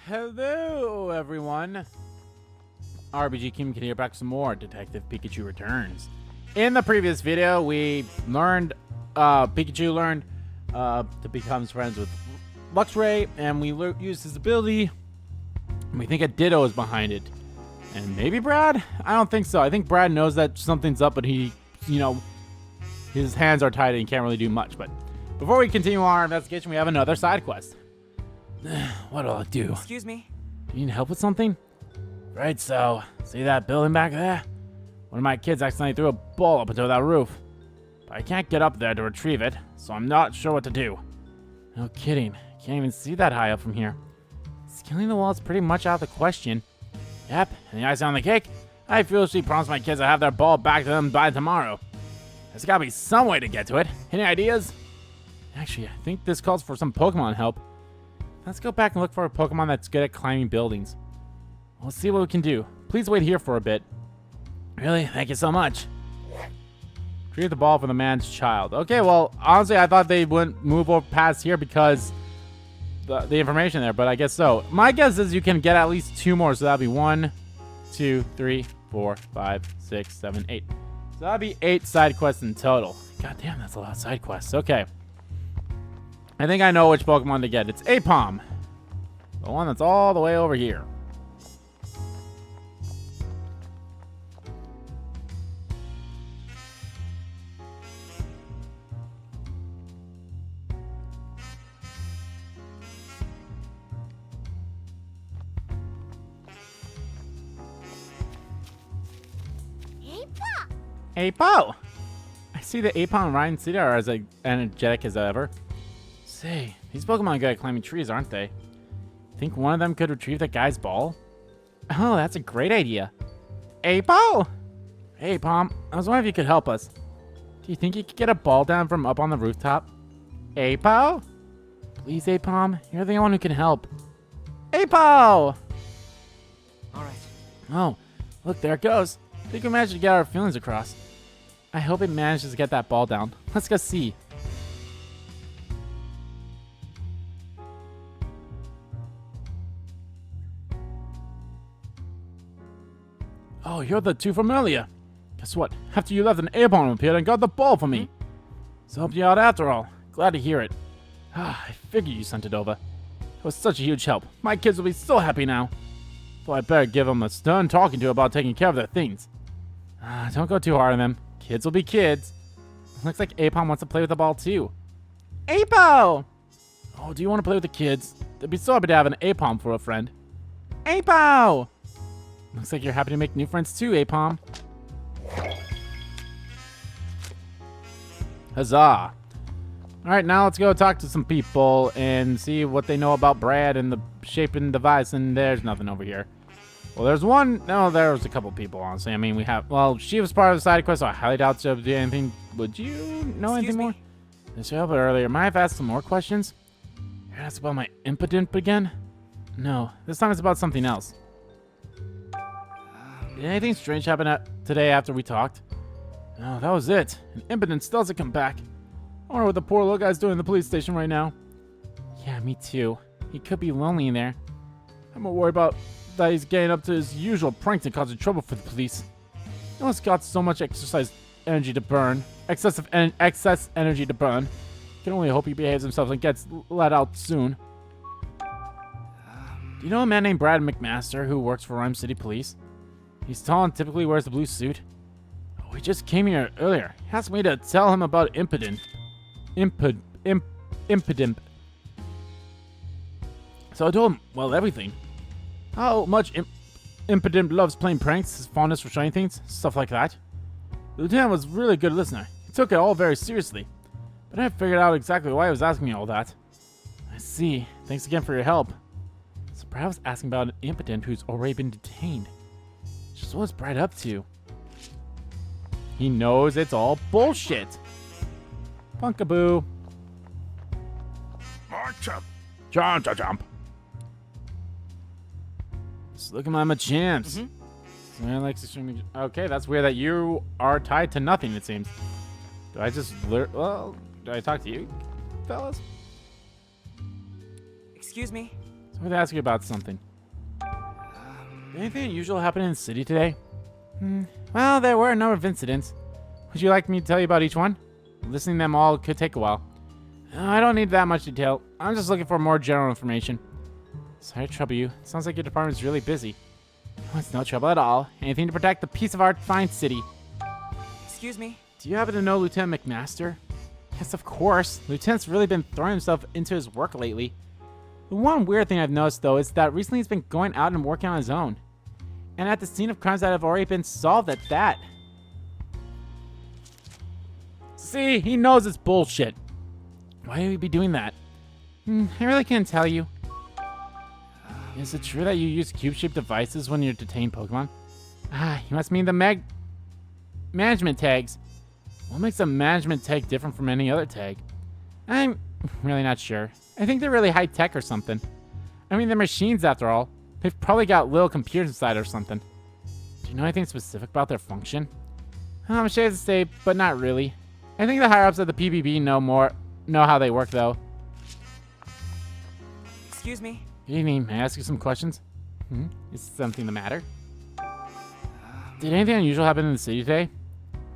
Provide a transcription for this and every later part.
Hello, everyone. RBG Kim can here back with some more Detective Pikachu Returns. In the previous video, we learned, Pikachu learned to become friends with Luxray, and we used his ability. And we think a Ditto is behind it. And maybe Brad? I don't think so. I think Brad knows that something's up, but he, his hands are tied and he can't really do much. But before we continue our investigation, we have another side quest. What'll I do? Excuse me? Do you need help with something? Right, so, see that building back there? One of my kids accidentally threw a ball up into that roof. But I can't get up there to retrieve it, so I'm not sure what to do. No kidding. Can't even see that high up from here. Scaling the wall is pretty much out of the question. Yep, and the icing on the cake, I foolishly promised my kids I'd have their ball back to them by tomorrow. There's gotta be some way to get to it. Any ideas? Actually, I think this calls for some Pokemon help. Let's go back and look for a Pokemon that's good at climbing buildings. We'll see what we can do. Please wait here for a bit. Really? Thank you so much. Retrieve the ball for the man's child. Okay, well, honestly, I thought they wouldn't move over past here because the information there, but I guess so. My guess is you can get at least 2 more, so that'll be 1, 2, 3, 4, 5, 6, 7, 8. So that'll be 8 side quests in total. God damn, that's a lot of side quests. Okay. I think I know which Pokemon to get. It's Apom. The one that's all the way over here. Apo! I see the Apom and Ryme City are as energetic as ever. Say, these Pokemon are good at climbing trees, aren't they? Think one of them could retrieve that guy's ball? Oh, that's a great idea. Apo! Hey, Pom, I was wondering if you could help us. Do you think you could get a ball down from up on the rooftop? Apo? Please, Apom, you're the only one who can help. Apo! Alright. Oh, look, there it goes. I think we managed to get our feelings across. I hope it manages to get that ball down. Let's go see. Oh, you're the two from earlier. Guess what? After you left, an Apom appeared and got the ball for me. So helped you out after all. Glad to hear it. I figured you sent it over. It was such a huge help. My kids will be so happy now. Though I better give them a stern talking to about taking care of their things. Don't go too hard on them. Kids will be kids. Looks like Apom wants to play with the ball too. Apo! Oh, do you want to play with the kids? They'd be so happy to have an Apom for a friend. Apo! Looks like you're happy to make new friends too, Apom. Huzzah. Alright, now let's go talk to some people and see what they know about Brad and the shaping device, and there's nothing over here. Well, there's one. No, there's a couple people, honestly. I mean, we have. Well, she was part of the side quest, so I highly doubt she'll do anything. Would you know anything more? This showed up earlier. Might have asked some more questions? You're asked about my impidimp again? No, this time it's about something else. Did anything strange happen today after we talked? No, that was it. And impidimp still hasn't come back. I wonder what the poor little guy's doing in the police station right now. Yeah, me too. He could be lonely in there. I'm more worried about that he's getting up to his usual pranks and causing trouble for the police. No one's got so much excess energy to burn. Excess energy to burn. Can only hope he behaves himself and gets let out soon. Do you know a man named Brad McMaster who works for Ryme City Police? He's tall and typically wears the blue suit. Oh, he just came here earlier. He asked me to tell him about Impidimp. Impidimp. So I told him, well, everything. How much Impidimp loves playing pranks, his fondness for shiny things, stuff like that. The lieutenant was a really good listener. He took it all very seriously. But I figured out exactly why he was asking me all that. I see. Thanks again for your help. So Brad was asking about an Impidimp who's already been detained. Just what's Brad up to? He knows it's all bullshit. Punkaboo. Jump. Just look at my champs. Okay, that's weird that you are tied to nothing, it seems. Do I just well, did I talk to you, fellas? Excuse me? So I wanted to ask you about something. Anything unusual happen in the city today? Well, there were a number of incidents. Would you like me to tell you about each one? Listening to them all could take a while. I don't need that much detail. I'm just looking for more general information. Sorry to trouble you. It sounds like your department's really busy. Oh, it's no trouble at all. Anything to protect the peace of our fine city. Excuse me? Do you happen to know Lieutenant McMaster? Yes, of course. Lieutenant's really been throwing himself into his work lately. The one weird thing I've noticed, though, is that recently he's been going out and working on his own. And at the scene of crimes that have already been solved at that. See, he knows it's bullshit. Why would he be doing that? I really can't tell you. Is it true that you use cube-shaped devices when you detain Pokemon? You must mean the management tags. What makes a management tag different from any other tag? I'm really not sure. I think they're really high-tech or something. I mean, they're machines after all. They've probably got little computers inside or something. Do you know anything specific about their function? I'm ashamed to say, but not really. I think the higher-ups at the PBB know how they work, though. Excuse me? Good evening. May I ask you some questions? Is something the matter? Did anything unusual happen in the city today?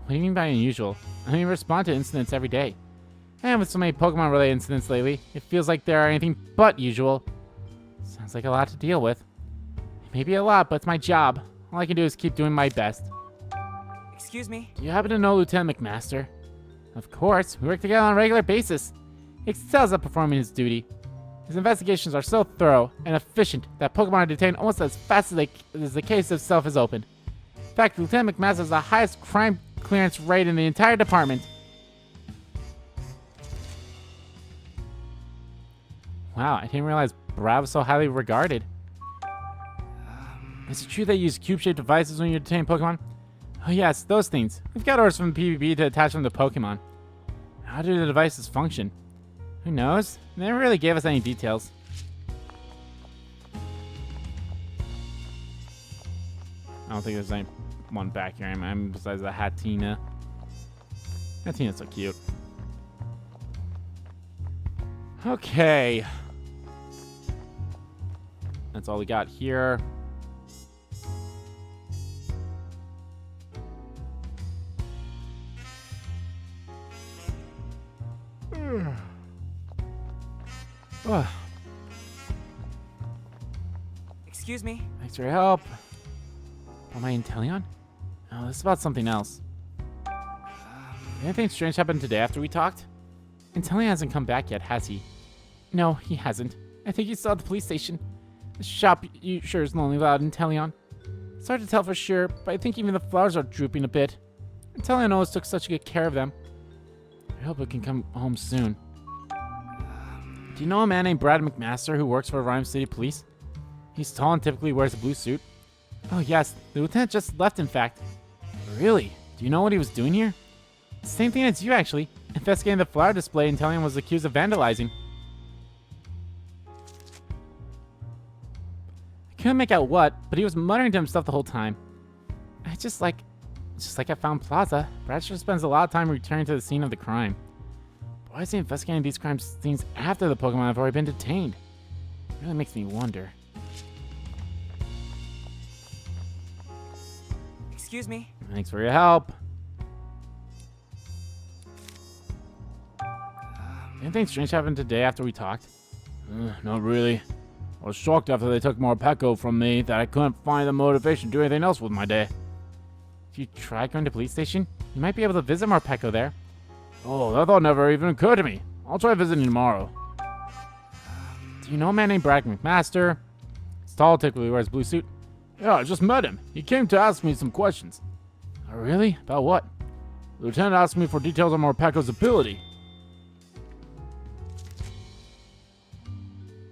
What do you mean by unusual? I mean, we respond to incidents every day. And with so many Pokemon-related incidents lately, it feels like there are anything but usual. Sounds like a lot to deal with. It may be a lot, but it's my job. All I can do is keep doing my best. Excuse me? Do you happen to know Lieutenant McMaster? Of course, we work together on a regular basis. He excels at performing his duty. His investigations are so thorough and efficient that Pokemon are detained almost as fast as the case itself is opened. In fact, Lieutenant McMaster has the highest crime clearance rate in the entire department. Wow, I didn't realize Brad was so highly regarded. Is it true that you use cube-shaped devices when you detain Pokemon? Oh yes, those things. We've got orders from the PvP to attach them to Pokemon. How do the devices function? Who knows? They never really gave us any details. I don't think there's anyone back here besides the Hatina. Hatina's so cute. Okay. That's all we got here. Excuse me? Thanks for your help. Am I in Inteleon? Oh, this is about something else. Anything strange happened today after we talked? Inteleon hasn't come back yet, has he? No, he hasn't. I think he's still at the police station. The shop sure is lonely without Inteleon. It's hard to tell for sure, but I think even the flowers are drooping a bit. Inteleon always took such good care of them. I hope it can come home soon. Do you know a man named Brad McMaster who works for Ryme City Police? He's tall and typically wears a blue suit. Oh yes, the lieutenant just left in fact. Really? Do you know what he was doing here? Same thing as you actually. Investigating the flower display Inteleon was accused of vandalizing. I couldn't make out what, but he was muttering to himself the whole time. Just like at Fountain Plaza, Brad sure spends a lot of time returning to the scene of the crime. But why is he investigating these crime scenes after the Pokemon have already been detained? It really makes me wonder. Excuse me? Thanks for your help. Anything strange happened today after we talked? Not really. I was shocked after they took Morpeko from me that I couldn't find the motivation to do anything else with my day. If you try going to the police station, you might be able to visit Morpeko there. Oh, that thought never even occurred to me. I'll try visiting tomorrow. Do you know a man named Brad McMaster? He's tall, typically wears a blue suit. Yeah, I just met him. He came to ask me some questions. Oh, really? About what? The lieutenant asked me for details on Morpeko's ability.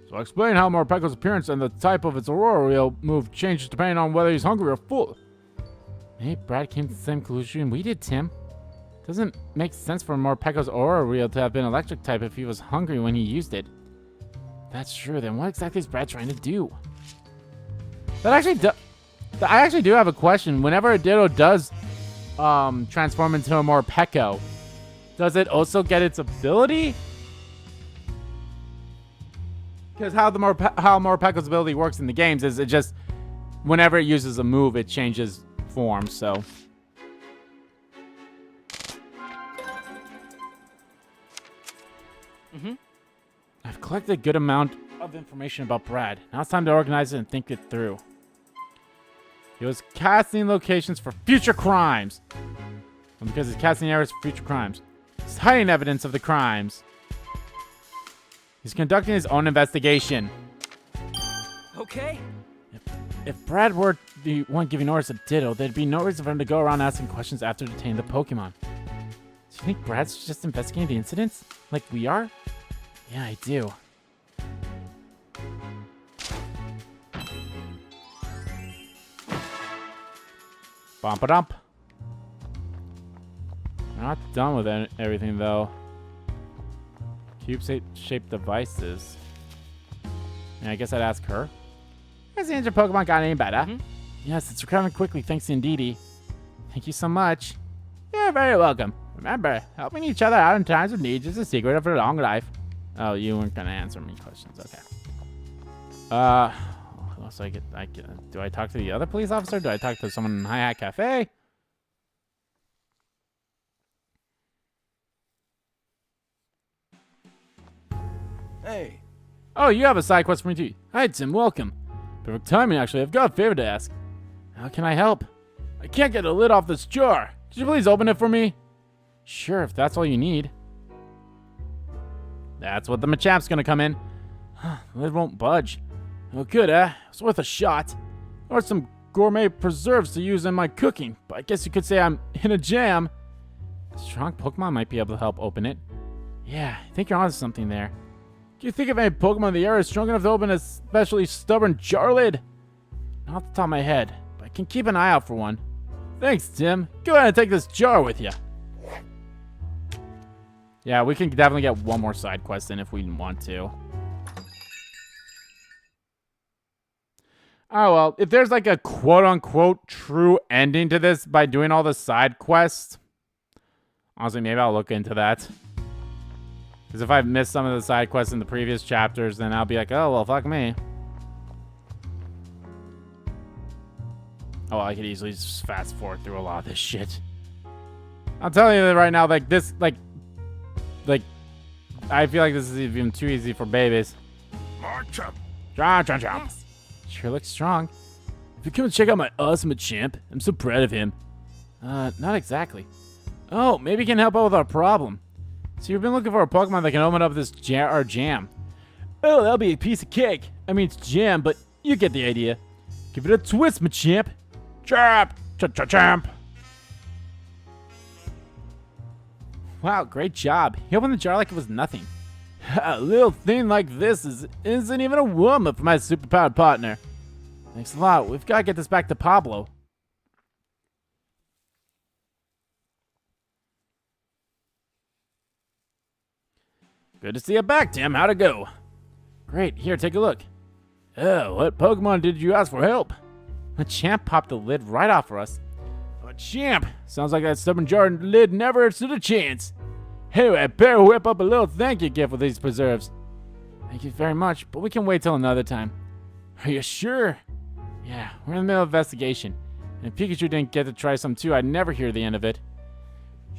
So I explained how Morpeko's appearance and the type of its Aurora Wheel move changes depending on whether he's hungry or full. Maybe Brad came to the same conclusion we did, Tim. Doesn't make sense for Morpeko's Aurora Wheel to have been electric type if he was hungry when he used it. That's true, then what exactly is Brad trying to do? I actually do have a question. Whenever a Ditto does transform into a Morpeko, does it also get its ability? Because how Morpeko's ability works in the games is it just, whenever it uses a move, it changes form, so. I've collected a good amount of information about Brad. Now it's time to organize it and think it through. He was casting locations for future crimes. And because he's casting areas for future crimes. He's hiding evidence of the crimes. He's conducting his own investigation. Okay. If Brad were the one giving orders to Ditto, there'd be no reason for him to go around asking questions after detaining the Pokemon. Do you think Brad's just investigating the incidents? Like we are? Yeah, I do. Bump-a-dump. We're not done with everything, though. Cube-shaped devices. And I guess I'd ask her. Has the injured Pokemon got any better? Yes, it's recovering quickly thanks to Indeedee. Thank you so much. You're very welcome. Remember, helping each other out in times of need is the secret of a long life. Oh, you weren't gonna answer me questions. Okay. So do I talk to the other police officer? Do I talk to someone in Hi Hat Cafe? Hey. Oh, you have a side quest for me too. Hi, Tim. Welcome. Perfect timing, actually. I've got a favor to ask. How can I help? I can't get the lid off this jar. Could you please open it for me? Sure, if that's all you need. That's what the Machamp's gonna come in. The lid won't budge. Oh, good, eh? It's worth a shot. Or some gourmet preserves to use in my cooking, but I guess you could say I'm in a jam. A strong Pokemon might be able to help open it. Yeah, I think you're onto something there. Can you think of any Pokemon in the area strong enough to open a especially stubborn jar lid? Not off the top of my head, but I can keep an eye out for one. Thanks, Tim. Go ahead and take this jar with you. Yeah, we can definitely get one more side quest in if we want to. Oh, well, if there's like a quote-unquote true ending to this by doing all the side quests, honestly, maybe I'll look into that. Because if I've missed some of the side quests in the previous chapters, then I'll be like, oh, well, fuck me. Oh, I could easily just fast forward through a lot of this shit. I'm telling you that right now, like, this, like, I feel like this is even too easy for babies. Marcham. Jump. Yes. Sure looks strong. If you come and check out my awesome champ, I'm so proud of him. Not exactly. Oh, maybe he can help out with our problem. So you've been looking for a Pokemon that can open up this jam. Oh, that'll be a piece of cake. I mean, it's jam, but you get the idea. Give it a twist, Machamp. Champ. Wow, great job. He opened the jar like it was nothing. A little thing like this isn't even a warm-up for my superpowered partner. Thanks a lot. We've got to get this back to Pablo. Good to see you back, Tim. How'd it go? Great. Here, take a look. Oh, what Pokemon did you ask for help? Machamp popped the lid right off for us. Machamp! Sounds like that stubborn jar lid never stood a chance. Anyway, I better whip up a little thank you gift with these preserves. Thank you very much, but we can wait till another time. Are you sure? Yeah, we're in the middle of investigation. And if Pikachu didn't get to try some too, I'd never hear the end of it.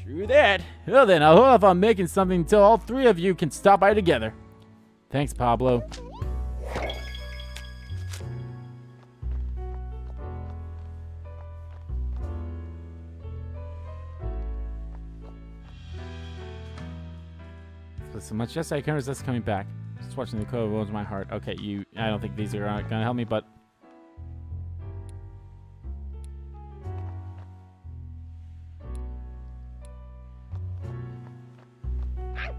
True that. Well then, I'll hold off on making something until all three of you can stop by together. Thanks, Pablo. So much yesterday, I can't resist coming back. Just watching the code warms my heart. Okay, I don't think these are gonna help me, but I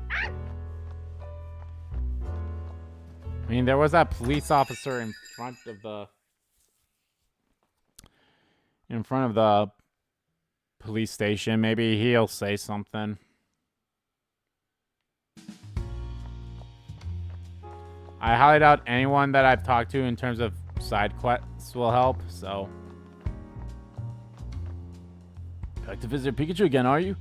mean, there was that police officer in front of the police station. Maybe he'll say something. I highly doubt anyone that I've talked to in terms of side quests will help, so. Back to visit Pikachu again, are you?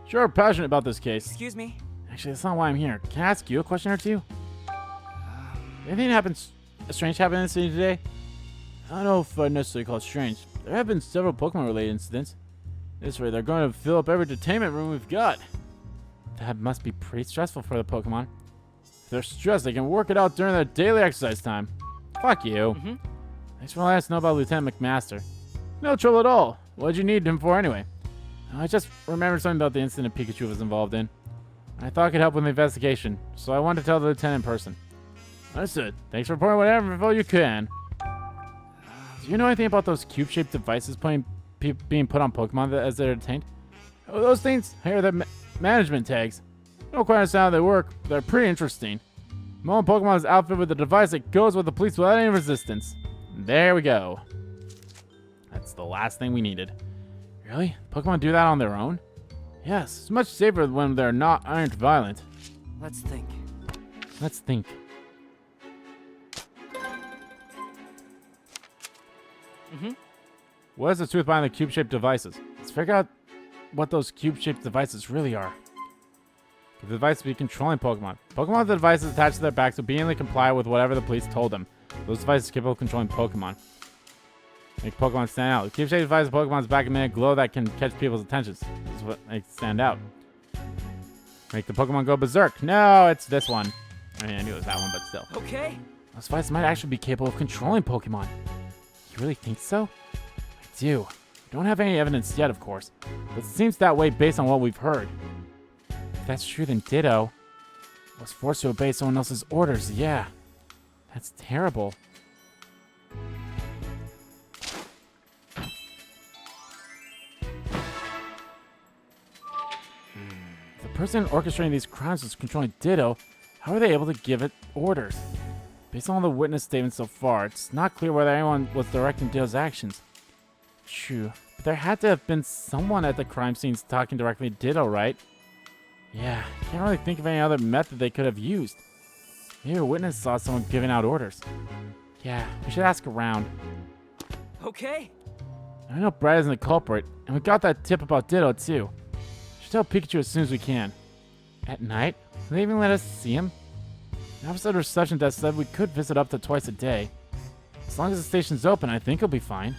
Sure, passionate about this case. Excuse me. Actually, that's not why I'm here. Can I ask you a question or two? Anything strange happened in the city today? I don't know if I'd necessarily call it strange. There have been several Pokemon-related incidents. This way, they're going to fill up every entertainment room we've got. That must be pretty stressful for the Pokemon. If they're stressed, they can work it out during their daily exercise time. Fuck you. Thanks for letting us know about Lieutenant McMaster. No trouble at all. What'd you need him for anyway? I just remembered something about the incident Pikachu was involved in. I thought I could help with the investigation, so I wanted to tell the lieutenant in person. Understood. Thanks for reporting whatever info you can. Do you know anything about those cube-shaped devices being put on Pokemon as they're detained? Oh, those things? I hear they're management tags. I don't quite understand how they work, but they're pretty interesting. Most Pokemon is outfitted with a device that goes with the police without any resistance. There we go. That's the last thing we needed. Really? Pokemon do that on their own? Yes, it's much safer when they're aren't violent. Let's think. Let's think. What is the truth behind the cube-shaped devices? Let's figure out what those cube-shaped devices really are. Could the device be controlling Pokemon? Pokemon with the devices attached to their backs will obediently comply with whatever the police told them. Those devices are capable of controlling Pokemon. Make Pokemon stand out. The cube-shaped device of Pokemon's back and a glow that can catch people's attentions. This is what makes it stand out. Make the Pokemon go berserk. No, it's this one. I mean, I knew it was that one, but still. Okay. Those devices might actually be capable of controlling Pokemon. You really think so? I do. We don't have any evidence yet, of course, but it seems that way based on what we've heard. If that's true, then Ditto was forced to obey someone else's orders. Yeah, that's terrible. If the person orchestrating these crimes was controlling Ditto, how are they able to give it orders? Based on all the witness statements so far, it's not clear whether anyone was directing Ditto's actions. True, but there had to have been someone at the crime scenes talking directly to Ditto, right? Yeah, I can't really think of any other method they could have used. Maybe a witness saw someone giving out orders. Yeah, we should ask around. Okay. I know Brad isn't the culprit, and we got that tip about Ditto too. We should tell Pikachu as soon as we can. At night? Will they even let us see him? The officer at the reception desk said we could visit up to twice a day. As long as the station's open, I think he'll be fine.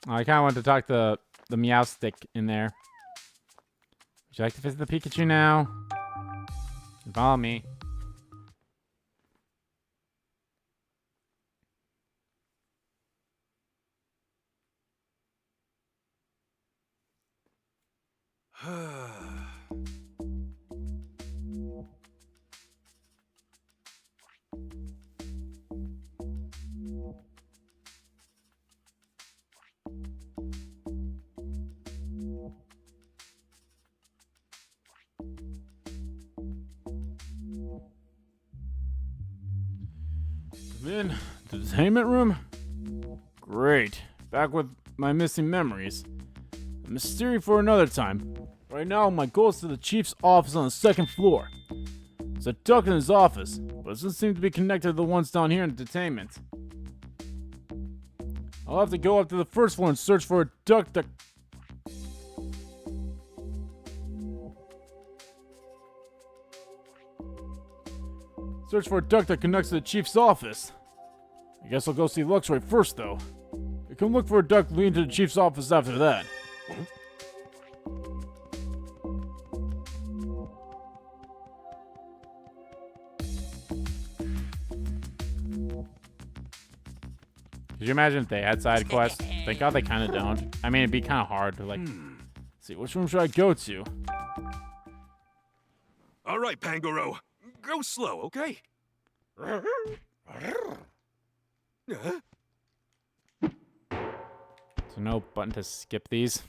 I kind of want to talk to the Meow Stick in there. Would you like to visit the Pikachu now? Follow me. Come in. The entertainment room? Great. Back with my missing memories. A mystery for another time. Right now, my goal is to the chief's office on the second floor. There's a duck in his office, but it doesn't seem to be connected to the ones down here in entertainment. I'll have to go up to the first floor and search for a duck that... Search for a duck that connects to the chief's office. I guess I'll go see Luxray first, though. We can look for a duck leading to the chief's office after that. Could you imagine if they had side quests? Thank God they kind of don't. I mean, it'd be kind of hard to, like, see, which room should I go to? All right, Pangoro. Go slow, okay? So no button to skip these.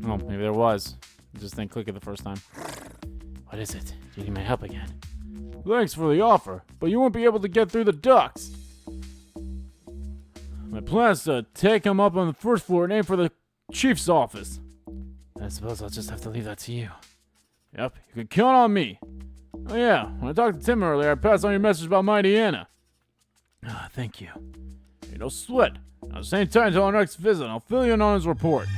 Oh, maybe there was. I just didn't click it the first time. What is it? Do you need my help again? Thanks for the offer, but you won't be able to get through the ducts. My plan is to take him up on the first floor and aim for the chief's office. I suppose I'll just have to leave that to you. Yep, you can count on me. Oh yeah, when I talked to Tim earlier, I passed on your message about Mighty Anna. Ah, thank you. Hey, no sweat. At the same time until our next visit, I'll fill you in on his report.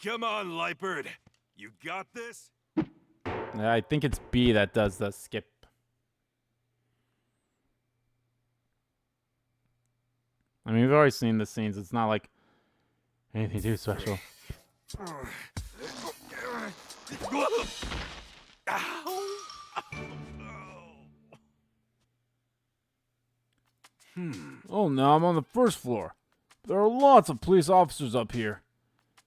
Come on, Lightbird. You got this? I think it's B that does the skip. I mean, we've already seen the scenes. It's not like anything too special. Oh, now I'm on the first floor. There are lots of police officers up here.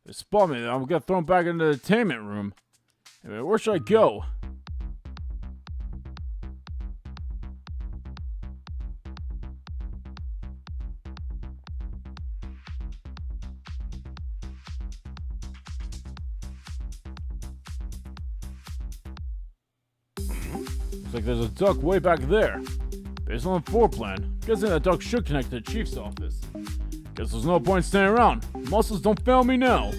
They spot me, I'll get thrown back into the entertainment room. Anyway, where should I go? Looks like there's a duck way back there. Based on the floor plan, I'm guessing that duck should connect to the chief's office. Guess there's no point standing around. Muscles don't fail me now.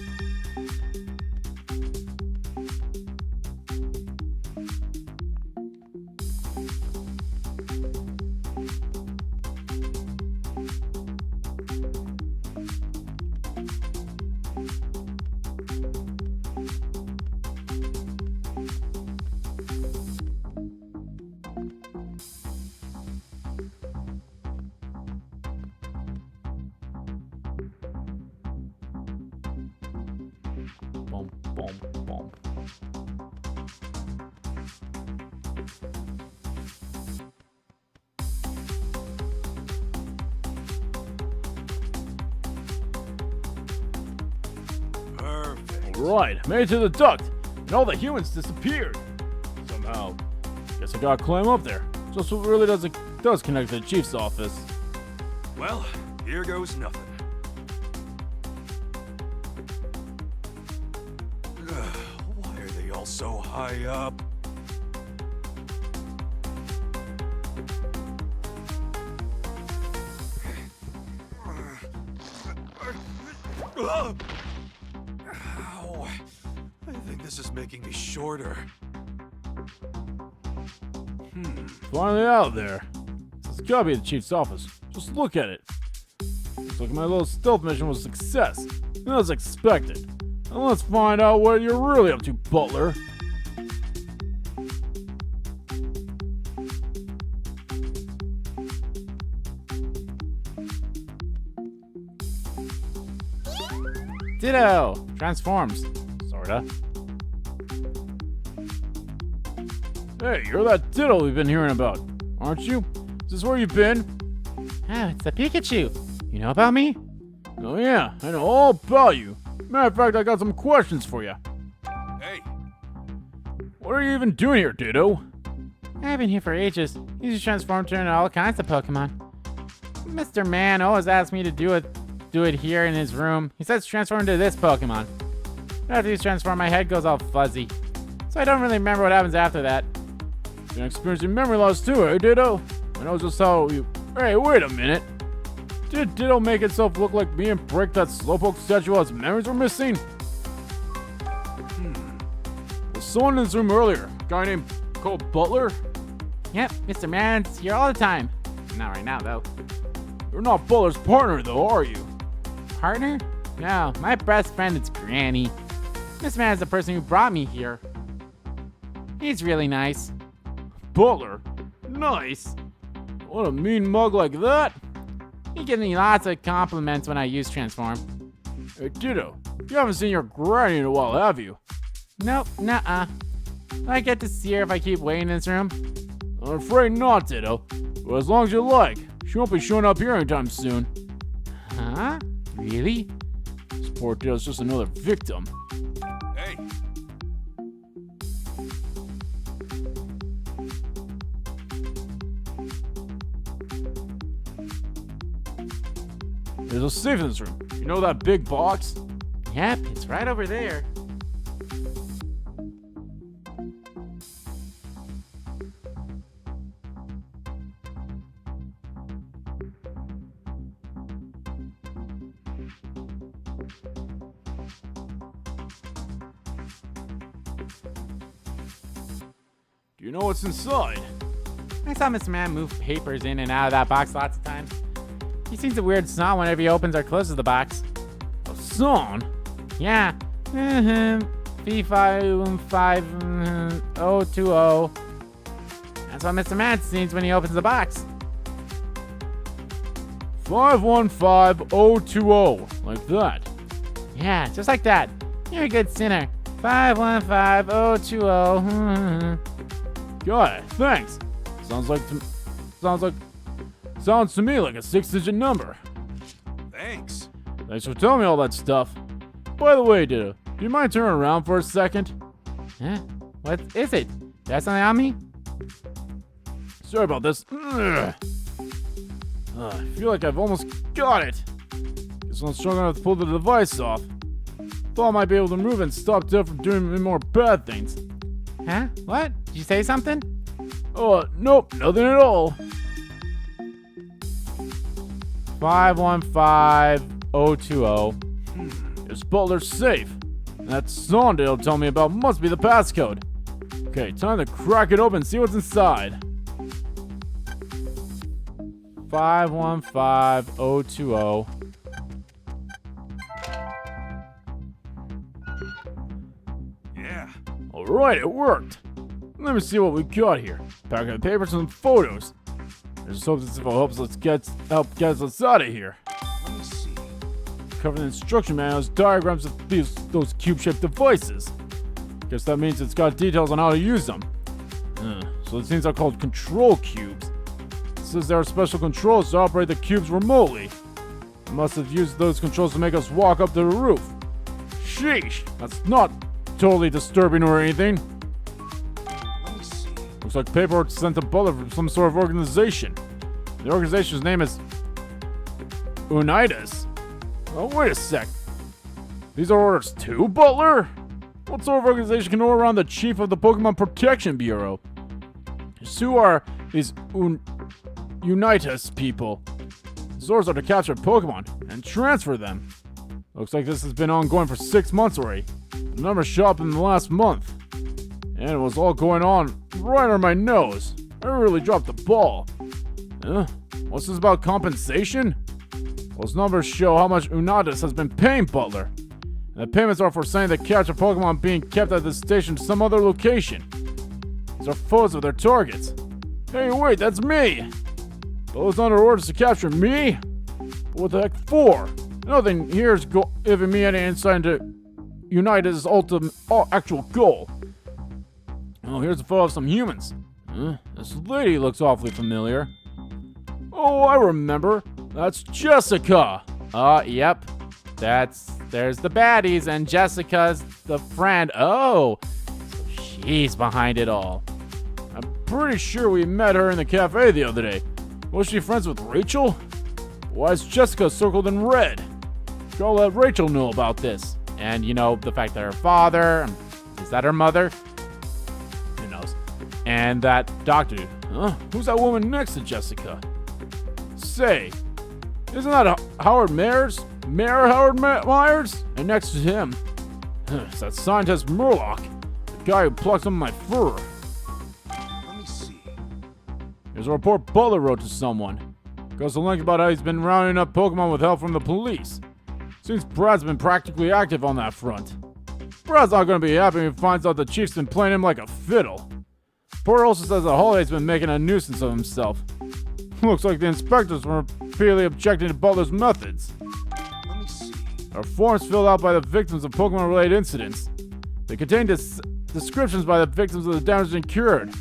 Boom, boom, boom. Perfect. Right, made it to the duct, and all the humans disappeared. Somehow. Guess I gotta climb up there. Just what really does connect to the chief's office. Well, here goes nothing. Why are they all so high up? Ow! I think this is making me shorter. Finally out of there. This has gotta be the chief's office. Just look at it. Looks like my little stealth mission was a success. As expected. Now let's find out what you're really up to, Butler. Ditto! Transforms. Sorta. Hey, you're that Ditto we've been hearing about, aren't you? Is this where you've been? Oh, it's the Pikachu. You know about me? Oh yeah, I know all about you. Matter of fact, I got some questions for you. Hey, What are you even doing here, Ditto? I've been here for ages. He's just transformed into all kinds of Pokemon. Mr. Man always asks me to do it here in his room. He says transform into this Pokemon. But after he's transformed, my head goes all fuzzy. So I don't really remember what happens after that. You've been experiencing memory loss too, eh, Ditto? I know just how you... Hey, wait a minute. Did Ditto make itself look like me and break that Slowpoke statue while its memories were missing? Was someone in this room earlier? A guy named called Butler? Yep, Mr. Man's here all the time. Not right now, though. You're not Butler's partner, though, are you? Partner? No, my best friend is Granny. This man is the person who brought me here. He's really nice. Butler? Nice. What a mean mug like that. He gives me lots of compliments when I use Transform. Hey, Ditto, you haven't seen your granny in a while, have you? Nope, nuh-uh. Do I get to see her if I keep waiting in this room? I'm afraid not, Ditto. But as long as you like, she won't be showing up here anytime soon. Huh? Really? This poor Ditto's just another victim. hey. There's a safe in this room. You know that big box? Yep, it's right over there. Do you know what's inside? I saw Mr. Man move papers in and out of that box lots of times. He seems a weird sound whenever he opens or closes the box. A song? Yeah. B515 That's what Mr. Man sees when he opens the box. 515020. Like that. Yeah, just like that. You're a good sinner. 515020. Got it. Thanks. Sounds to me like a 6-digit number. Thanks. Thanks for telling me all that stuff. By the way, Ditto, do you mind turning around for a second? Huh? What is it? Got something on me? Sorry about this. I feel like I've almost got it. Guess I'm strong enough to pull the device off. Thought I might be able to move and stop Dip from doing any more bad things. Huh? What? Did you say something? Oh, nope, nothing at all. 515020. It's Butler's safe. And that Sondale told me about must be the passcode. Okay, time to crack it open and see what's inside. 515020. Yeah. Alright, it worked. Let me see what we got here. Packet of papers and some photos. I just hope this info help get us out of here. Let me see. Covered in instruction manuals, diagrams of those cube-shaped devices. Guess that means it's got details on how to use them. So these things are called control cubes. It says there are special controls to operate the cubes remotely. I must have used those controls to make us walk up to the roof. Sheesh, that's not totally disturbing or anything. Let me see. Looks like paperwork sent to Butler from some sort of organization. The organization's name is Unitas. Oh, wait a sec. These are orders too, Butler? What sort of organization can order around the chief of the Pokemon Protection Bureau? Who are these Unitas people? These orders are to capture Pokemon and transfer them. Looks like this has been ongoing for 6 months already. The numbers shot up in the last month. And it was all going on right under my nose. I really dropped the ball. What's this about compensation? Those numbers show how much Unitas has been paying Butler. And the payments are for sending the captured Pokemon being kept at the station to some other location. These are photos of their targets. Hey, wait, that's me! Those under orders to capture me? What the heck for? Nothing here is giving me any insight into Unitas' actual goal. Oh, here's a photo of some humans. This lady looks awfully familiar. Oh, I remember. That's Jessica. Yep. There's the baddies, and Jessica's the friend. Oh, so she's behind it all. I'm pretty sure we met her in the cafe the other day. Was she friends with Rachel? Why is Jessica circled in red? Gotta let Rachel know about this. And you know, the fact that her father, is that her mother? Who knows? And that doctor. Who's that woman next to Jessica? Say, isn't that Howard Myers? Mayor Howard Myers? And next to him, is that scientist Murloc, the guy who plucked some of my fur. Let me see. Here's a report Butler wrote to someone. Goes a link about how he's been rounding up Pokemon with help from the police. Seems Brad's been practically active on that front. Brad's not gonna be happy when he finds out the chief's been playing him like a fiddle. Porter also says that Holiday's been making a nuisance of himself. Looks like the inspectors were repeatedly objecting to Butler's methods. Let me see. There are forms filled out by the victims of Pokemon-related incidents. They contain descriptions by the victims of the damage incurred.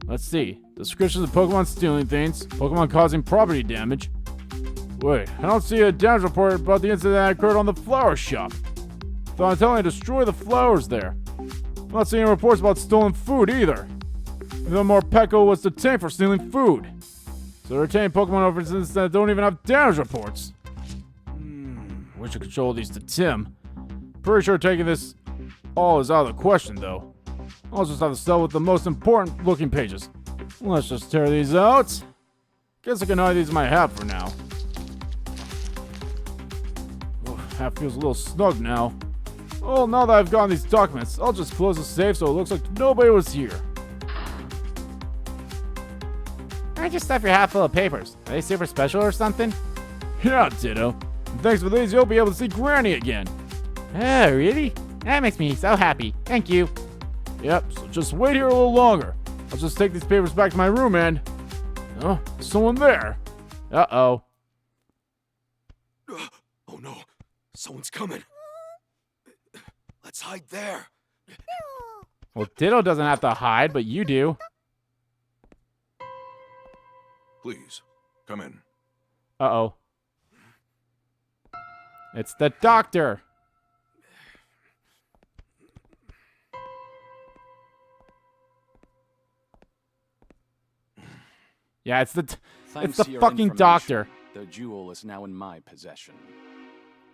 Let's see. Descriptions of Pokemon stealing things, Pokemon causing property damage. Wait, I don't see a damage report about the incident that occurred on the flower shop. Thought I'm telling you to destroy the flowers there. I'm not seeing any reports about stolen food either. Even more Peko was detained for stealing food. So they're retaining Pokemon over incidents that don't even have damage reports. We should control these to Tim. Pretty sure taking this all is out of the question, though. I'll just have to start with the most important looking pages. Let's just tear these out. Guess I can hide these in my hat for now. That feels a little snug now. Oh, now that I've gotten these documents, I'll just close the safe so it looks like nobody was here. Why'd you stuff your hat full of papers? Are they super special or something? Yeah, Ditto. And thanks for these, you'll be able to see Granny again. Oh, really? That makes me so happy. Thank you. Yep, so just wait here a little longer. I'll just take these papers back to my room and... Oh, there's someone there. Uh-oh. Oh no, someone's coming. Let's hide there. Well, Ditto doesn't have to hide, but you do. Please, come in. Uh-oh. It's the doctor. Yeah, it's the Thanks it's to the your fucking information, doctor. The jewel is now in my possession.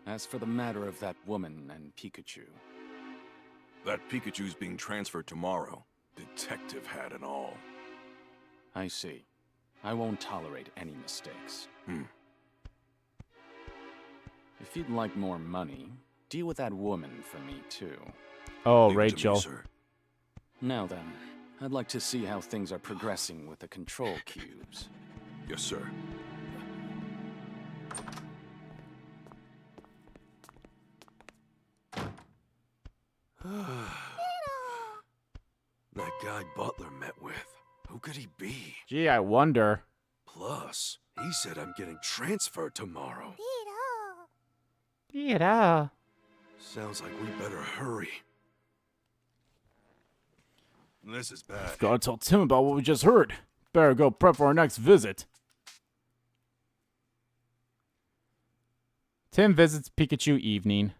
As for the matter of that woman and Pikachu, That Pikachu's being transferred tomorrow. Detective hat and all. I see. I won't tolerate any mistakes. If you'd like more money, deal with that woman for me too. Oh, Leave it to me, Rachel. sir. Now then, I'd like to see how things are progressing with the control cubes. Yes, sir. That guy Butler met with, who could he be? Gee, I wonder. Plus, he said I'm getting transferred tomorrow. Yeah. Sounds like we better hurry. This is bad. Gotta tell Tim about what we just heard. Better go prep for our next visit. Tim visits Pikachu evening.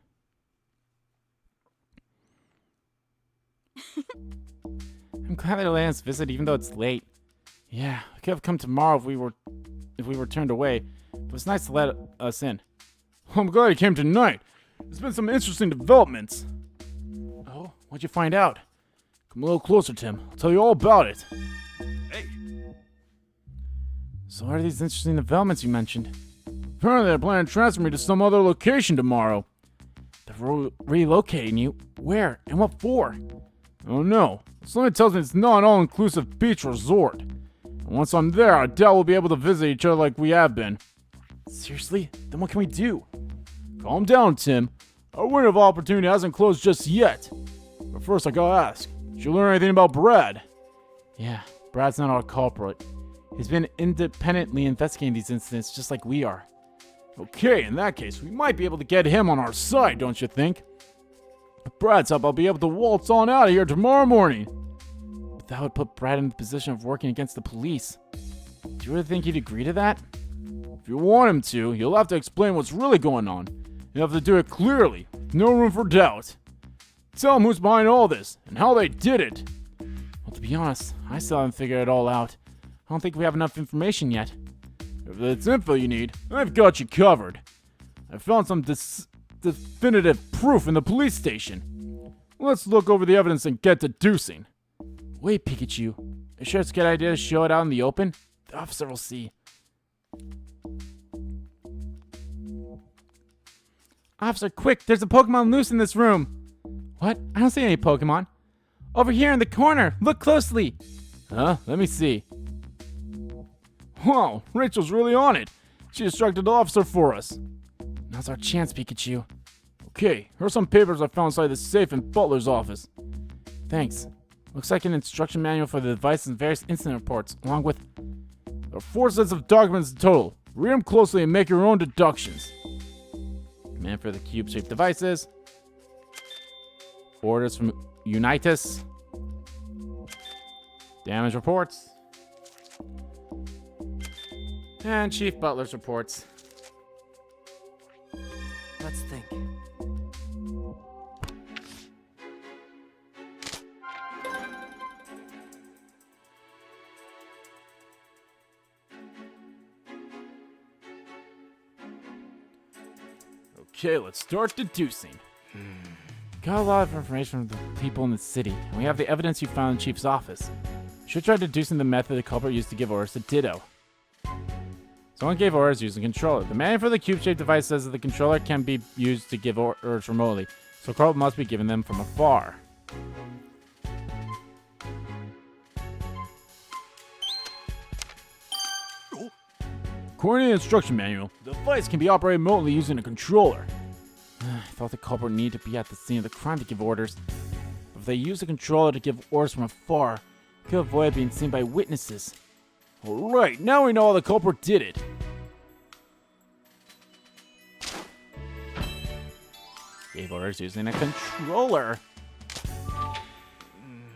I'm glad they let us visit even though it's late. Yeah, I could have come tomorrow if we were turned away. It was nice to let us in. I'm glad he came tonight. There's been some interesting developments. Oh, what'd you find out? Come a little closer, Tim. I'll tell you all about it. Hey, So what are these interesting developments you mentioned? Apparently they're planning to transfer me to some other location tomorrow. They're relocating you? Where? And what for? Oh no. Something tells me it's not an all-inclusive beach resort. And once I'm there, I doubt we'll be able to visit each other like we have been. Seriously? Then what can we do? Calm down, Tim. Our window of opportunity hasn't closed just yet. But first I gotta ask, did you learn anything about Brad? Yeah, Brad's not our culprit. He's been independently investigating these incidents just like we are. Okay, in that case, we might be able to get him on our side, don't you think? With Brad's help, I'll be able to waltz on out of here tomorrow morning. But that would put Brad in the position of working against the police. Do you really think he'd agree to that? If you want him to, you'll have to explain what's really going on. You have to do it clearly, with no room for doubt. Tell him who's behind all this, and how they did it. Well, to be honest, I still haven't figured it all out. I don't think we have enough information yet. If it's info you need, I've got you covered. I found some definitive proof in the police station. Let's look over the evidence and get deducing. Wait, Pikachu. You sure it's a good idea to show it out in the open? The officer will see. Officer, quick! There's a Pokemon loose in this room! What? I don't see any Pokemon. Over here in the corner! Look closely! Huh? Let me see. Wow, Rachel's really on it. She instructed the officer for us. Now's our chance, Pikachu. Okay, here's some papers I found inside the safe in Butler's office. Thanks. Looks like an instruction manual for the device and various incident reports, along with... There are 4 sets of documents in total. Read them closely and make your own deductions. Command for the cube-shaped devices. Orders from Unitas. Damage reports. And Chief Butler's reports. Let's think. Okay, let's start deducing. Got a lot of information from the people in the city, and we have the evidence you found in the Chief's office. Should try deducing the method the culprit used to give orders to Ditto. Someone gave orders using the controller. The manual for the cube-shaped device says that the controller can be used to give orders remotely, so Carl must be giving them from afar. According to the instruction manual, the device can be operated remotely using a controller. I thought the culprit needed to be at the scene of the crime to give orders. But if they use the controller to give orders from afar, it could avoid being seen by witnesses. Alright, now we know how the culprit did it. Gave orders using a controller.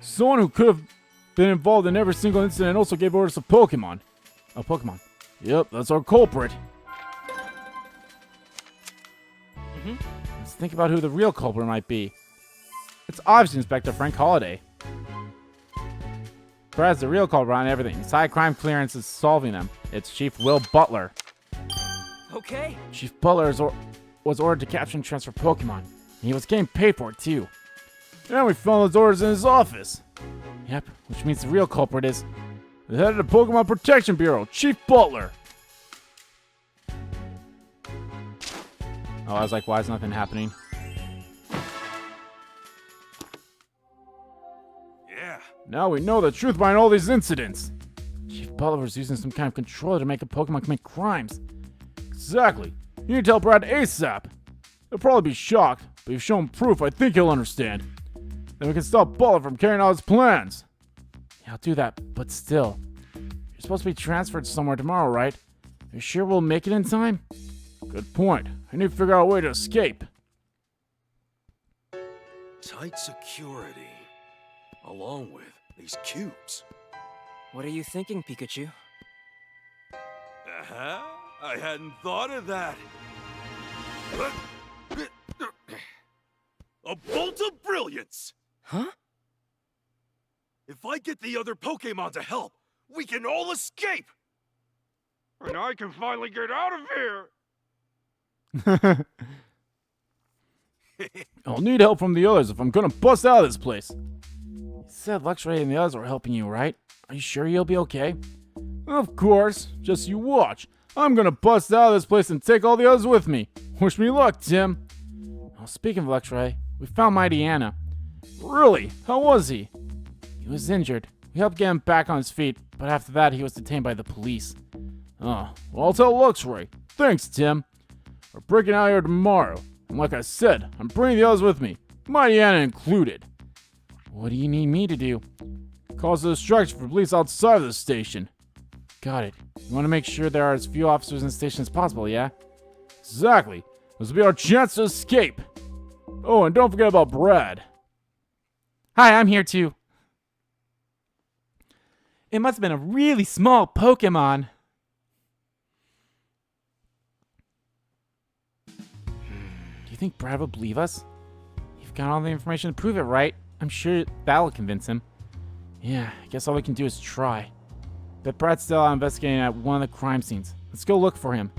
Someone who could have been involved in every single incident also gave orders to Pokemon. Oh, Pokemon. Yep, that's our culprit. Let's think about who the real culprit might be. It's obviously Inspector Frank Holliday. Brad's the real culprit on everything. Side crime clearance is solving them. It's Chief Will Butler. Okay. Chief Butler was ordered to capture and transfer Pokemon. And he was getting paid for it, too. And we found those orders in his office. Yep, which means the real culprit is the head of the Pokemon Protection Bureau, Chief Butler. Oh, I was like, why is nothing happening? Yeah. Now we know the truth behind all these incidents. Chief Butler was using some kind of controller to make a Pokemon commit crimes. Exactly. You need to tell Brad ASAP. He'll probably be shocked, but if you show him proof, I think he'll understand. Then we can stop Butler from carrying out his plans. Yeah, I'll do that, but still. You're supposed to be transferred somewhere tomorrow, right? Are you sure we'll make it in time? Good point. I need to figure out a way to escape. Tight security. Along with these cubes. What are you thinking, Pikachu? Uh-huh. I hadn't thought of that. A bolt of brilliance! Huh? If I get the other Pokémon to help, we can all escape! And I can finally get out of here! I'll need help from the others if I'm gonna bust out of this place. You said Luxray and the others were helping you, right? Are you sure you'll be okay? Of course. Just you watch. I'm gonna bust out of this place and take all the others with me. Wish me luck, Tim. Well, speaking of Luxray, we found Mighty Anna. Really? How was he? He was injured. We helped get him back on his feet, but after that he was detained by the police. Oh, well, I'll tell Luxray. Thanks, Tim. We're breaking out here tomorrow. And like I said, I'm bringing the others with me. Mighty Anna included. What do you need me to do? Cause a distraction for police outside of the station. Got it. You want to make sure there are as few officers in the station as possible, yeah? Exactly. This will be our chance to escape. Oh, and don't forget about Brad. Hi, I'm here too. It must have been a really small Pokemon. Do you think Brad will believe us? You've got all the information to prove it, right? I'm sure that'll convince him. Yeah, I guess all we can do is try. But Brad's still out investigating at one of the crime scenes. Let's go look for him.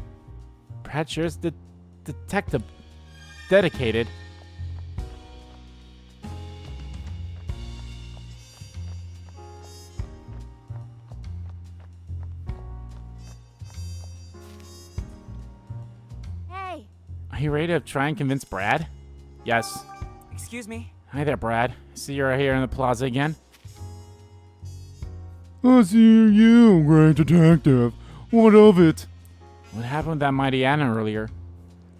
Brad sure is the detective. Dedicated. Hey! Are you ready to try and convince Brad? Yes. Excuse me? Hi there, Brad. I see you're here in the plaza again. I see you, great detective. What of it? What happened with that Mighty Anna earlier?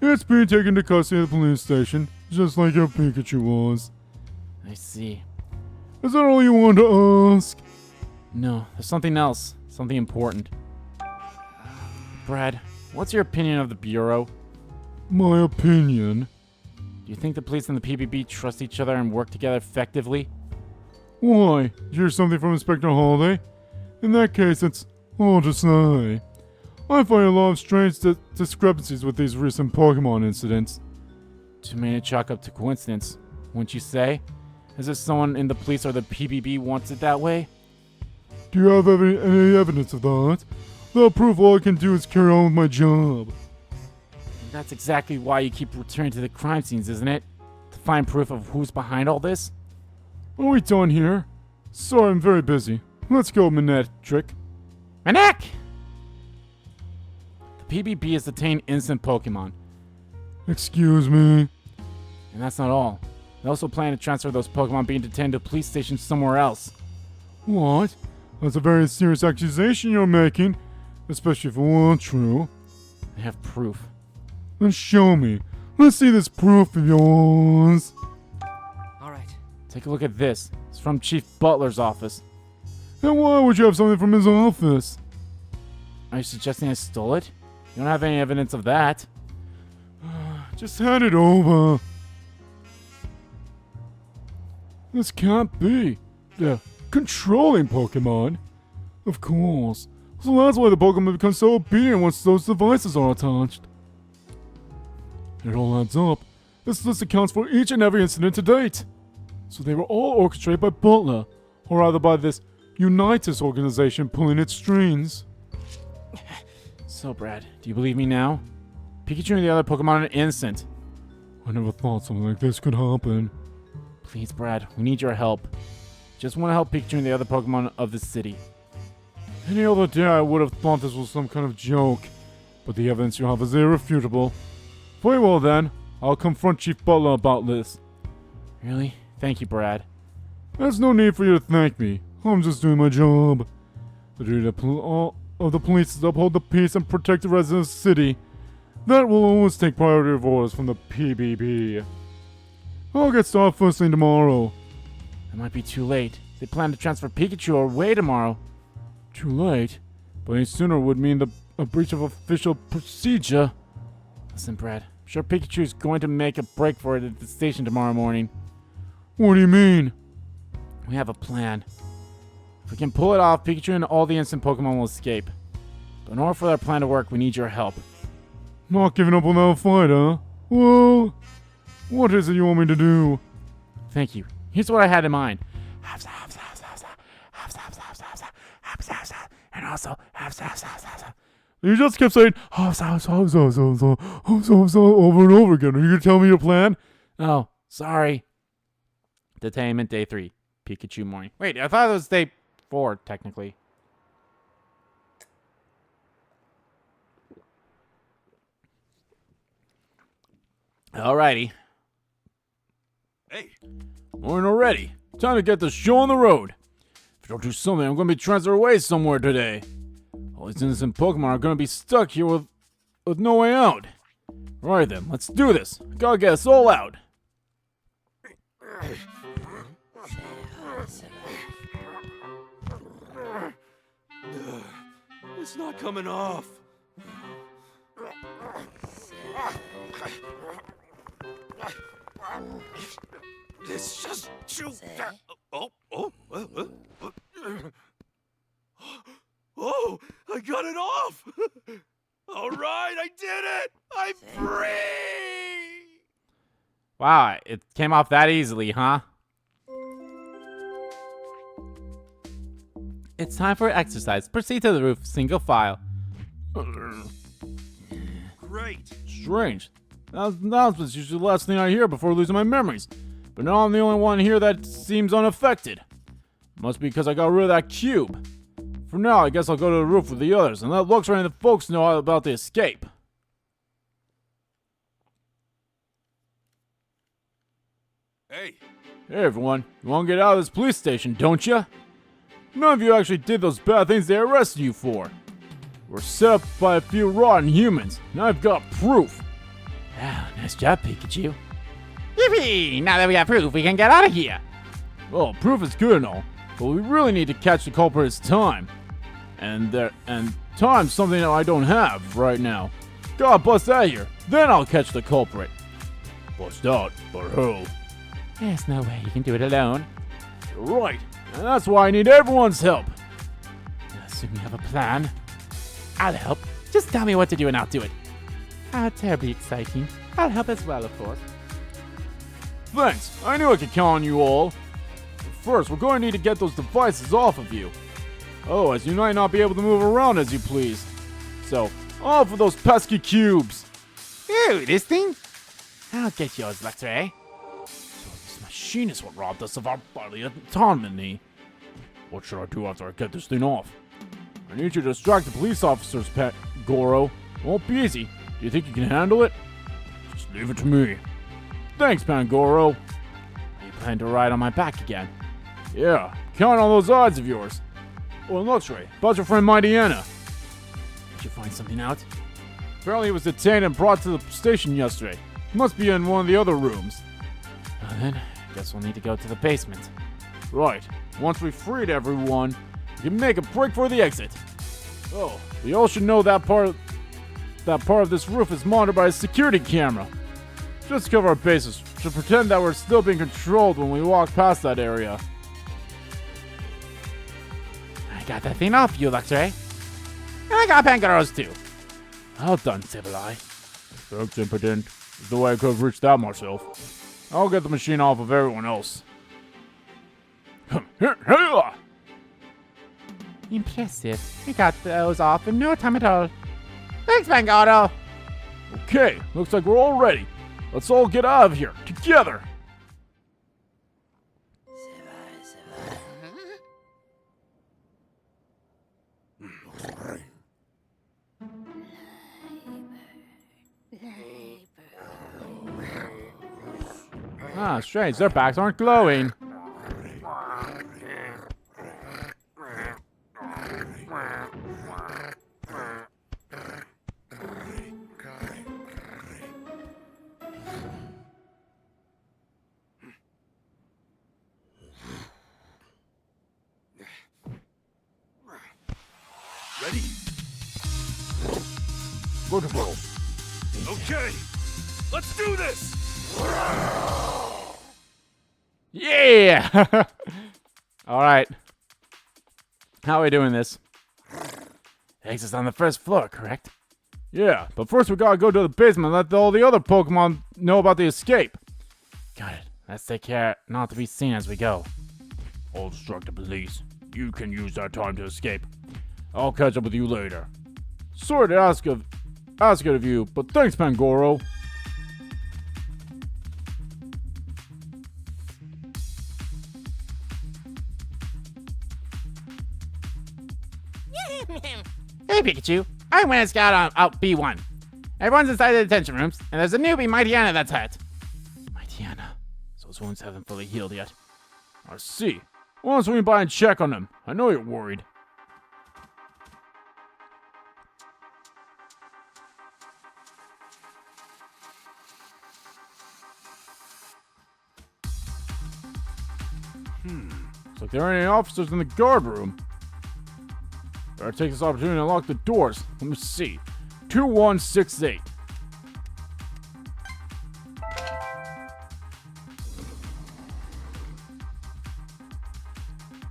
It's being taken to custody at the police station, just like your Pikachu was. I see. Is that all you want to ask? No, there's something else. Something important. Brad, what's your opinion of the Bureau? My opinion? Do you think the police and the PBB trust each other and work together effectively? Why? Did you hear something from Inspector Holliday? In that case, it's all to say. I find a lot of strange discrepancies with these recent Pokemon incidents. Too many to chalk up to coincidence, wouldn't you say? Is it someone in the police or the PBB wants it that way? Do you have any evidence of that? The proof all I can do is carry on with my job. That's exactly why you keep returning to the crime scenes, isn't it? To find proof of who's behind all this? Are we done here? Sorry, I'm very busy. Let's go, Manette, Trick. Manette! PBB has detained innocent Pokemon. Excuse me. And that's not all. They also plan to transfer those Pokemon being detained to a police station somewhere else. What? That's a very serious accusation you're making, especially if it weren't true. I have proof. Then show me. Let's see this proof of yours. All right. Take a look at this. It's from Chief Butler's office. And why would you have something from his office? Are you suggesting I stole it? You don't have any evidence of that. Just hand it over. This can't be. They're controlling Pokemon. Of course. So that's why the Pokemon become so obedient once those devices are attached. It all adds up. This list accounts for each and every incident to date. So they were all orchestrated by Butler, or rather by this Unitas organization pulling its strings. So, Brad, do you believe me now? Pikachu and the other Pokemon are innocent. I never thought something like this could happen. Please, Brad, we need your help. Just want to help Pikachu and the other Pokemon of the city. Any other day I would have thought this was some kind of joke, but the evidence you have is irrefutable. Very well then, I'll confront Chief Butler about this. Really? Thank you, Brad. There's no need for you to thank me. I'm just doing my job. The duty of the police is to uphold the peace and protect the residents of the city. That will always take priority of orders from the PBB. I'll get started first thing tomorrow. It might be too late. They plan to transfer Pikachu away tomorrow. Too late? But any sooner would mean a breach of official procedure. Listen, Brad. I'm sure Pikachu is going to make a break for it at the station tomorrow morning. What do you mean? We have a plan. If we can pull it off, Pikachu and all the innocent Pokemon will escape. But in order for that plan to work, we need your help. Not giving up on that fight, huh? Well, what is it you want me to do? Thank you. Here's what I had in mind. And also, You just kept saying over and over again. Are you gonna tell me your plan? oh, sorry. Detainment day 3. Pikachu morning. Wait, I thought it was day 4, technically. Alrighty. Hey, Morning already. Time to get the show on the road. If you don't do something, I'm going to be transferred away somewhere today. All these innocent Pokemon are going to be stuck here with no way out. Alright then, let's do this. Gotta get us all out. it's not coming off. It's just too. Oh, I got it off! All right, I did it! I'm free! Wow, it came off that easily, huh? It's time for exercise. Proceed to the roof, single file. Great. Strange. Announcement's usually the last thing I hear before losing my memories. But now I'm the only one here that seems unaffected. Must be because I got rid of that cube. For now, I guess I'll go to the roof with the others and let Luxray and the folks know about the escape. Hey, Hey everyone, you want to get out of this police station, don't you? None of you actually did those bad things they arrested you for. We're set up by a few rotten humans, and I've got proof. Ah, nice job, Pikachu. Yippee! Now that we have proof, we can get out of here. Well, proof is good and all, but we really need to catch the culprit this time. And time's something that I don't have right now. Gotta bust out of here, then I'll catch the culprit. Bust out, but who? There's no way you can do it alone. You're right, and that's why I need everyone's help. I assume you have a plan. I'll help. Just tell me what to do and I'll do it. How terribly exciting. I'll help as well, of course. Thanks, I knew I could count on you all. But first, we're going to need to get those devices off of you. Otherwise, you might not be able to move around as you please. So, off with those pesky cubes. Ew, this thing? I'll get yours, Luxray. So this machine is what robbed us of our bodily autonomy. What should I do after I get this thing off? I need you to distract the police officers, Pet Goro. Won't be easy. Do you think you can handle it? Just leave it to me. Thanks, Pangoro. You plan to ride on my back again? Yeah, count on those odds of yours. Oh, and look, Ray, about your friend Mightyana. Did you find something out? Apparently he was detained and brought to the station yesterday. He must be in one of the other rooms. Well then, guess we'll need to go to the basement. Right. Once we've freed everyone, we can make a break for the exit. Oh, we all should know that part of this roof is monitored by a security camera. Just to cover our bases, should pretend that we're still being controlled when we walk past that area. I got that thing off you, Luxray. And I got Pangaros too. Well done, Sibyl. Thanks, impotent. There's no way I could have reached that myself. I'll get the machine off of everyone else. Impressive. We got those off in no time at all. Thanks, Pangoro. Okay, looks like we're all ready. Let's all get out of here, together! Ah, strange. Their backs aren't glowing. Ready? Beautiful. Okay! Let's do this! Yeah! Alright. How are we doing this? Exit's on the first floor, correct? Yeah, but first we gotta go to the basement and let all the other Pokemon know about the escape. Got it. Let's take care not to be seen as we go. I'll instruct the police. You can use that time to escape. I'll catch up with you later. Sorry to ask it of you, but thanks, Pangoro. Hey, Pikachu. I went and scout on out B1. Everyone's inside the detention rooms, and there's a newbie, Mightyana, that's hurt. Mightyana. So his wounds haven't fully healed yet. I see. I want to swing by and check on him. I know you're worried. Looks like there aren't any officers in the guard room. Better take this opportunity to unlock the doors. Let me see. 2168.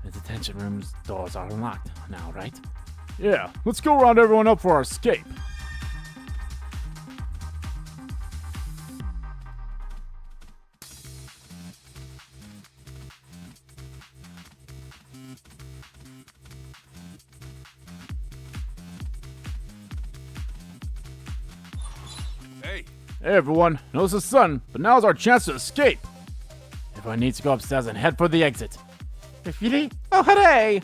The detention room's doors are unlocked now, right? Yeah, let's go round everyone up for our escape. Hey, Hey everyone, know this is sudden, but now's our chance to escape. Everyone needs to go upstairs and head for the exit. Really? Oh, hooray!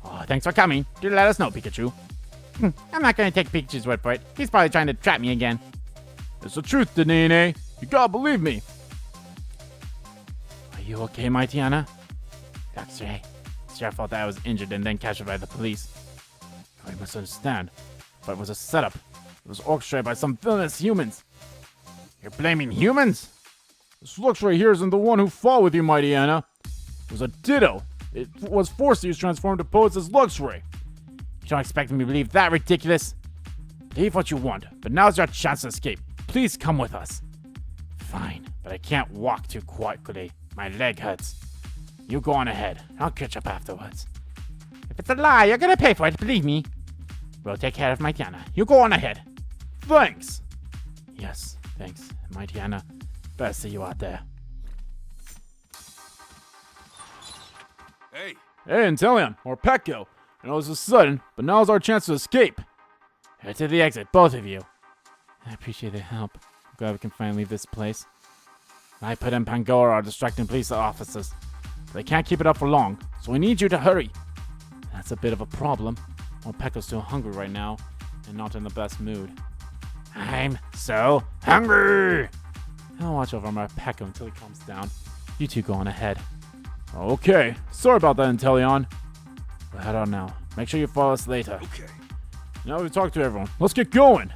Oh, thanks for coming. Do let us know, Pikachu. I'm not gonna take Pikachu's word for it. He's probably trying to trap me again. It's the truth, Denene. You gotta believe me. Are you okay, Mightyana? Luxray, it's your fault that I was injured and then captured by the police. Oh, you must understand. But it was a setup. It was orchestrated by some villainous humans. You're blaming humans? This Luxray here isn't the one who fought with you, Mightyana. It was a Ditto. It was forced to use Transform to pose as Luxray. You don't expect me to believe that ridiculous? Believe what you want, but now's your chance to escape. Please come with us. Fine, but I can't walk too quickly. My leg hurts. You go on ahead. I'll catch up afterwards. If it's a lie, you're gonna pay for it, believe me. We'll take care of Mightyana. You go on ahead. Thanks. Yes, thanks, Mightyana. Better see you out there. hey, Hey, Inteleon, or Petco. I know this is sudden, but now's our chance to escape. Head to the exit, both of you. I appreciate the help. I'm glad we can finally leave this place. I put in Pangoro are distracting police officers. They can't keep it up for long, so we need you to hurry. That's a bit of a problem. Well, Pekko's still hungry right now, and not in the best mood. I'm so hungry. I'll watch over my Pecco until he calms down. You two go on ahead. Okay. Sorry about that, Intellion. We'll head on now. Make sure you follow us later. Okay. Now we talk to everyone. Let's get going.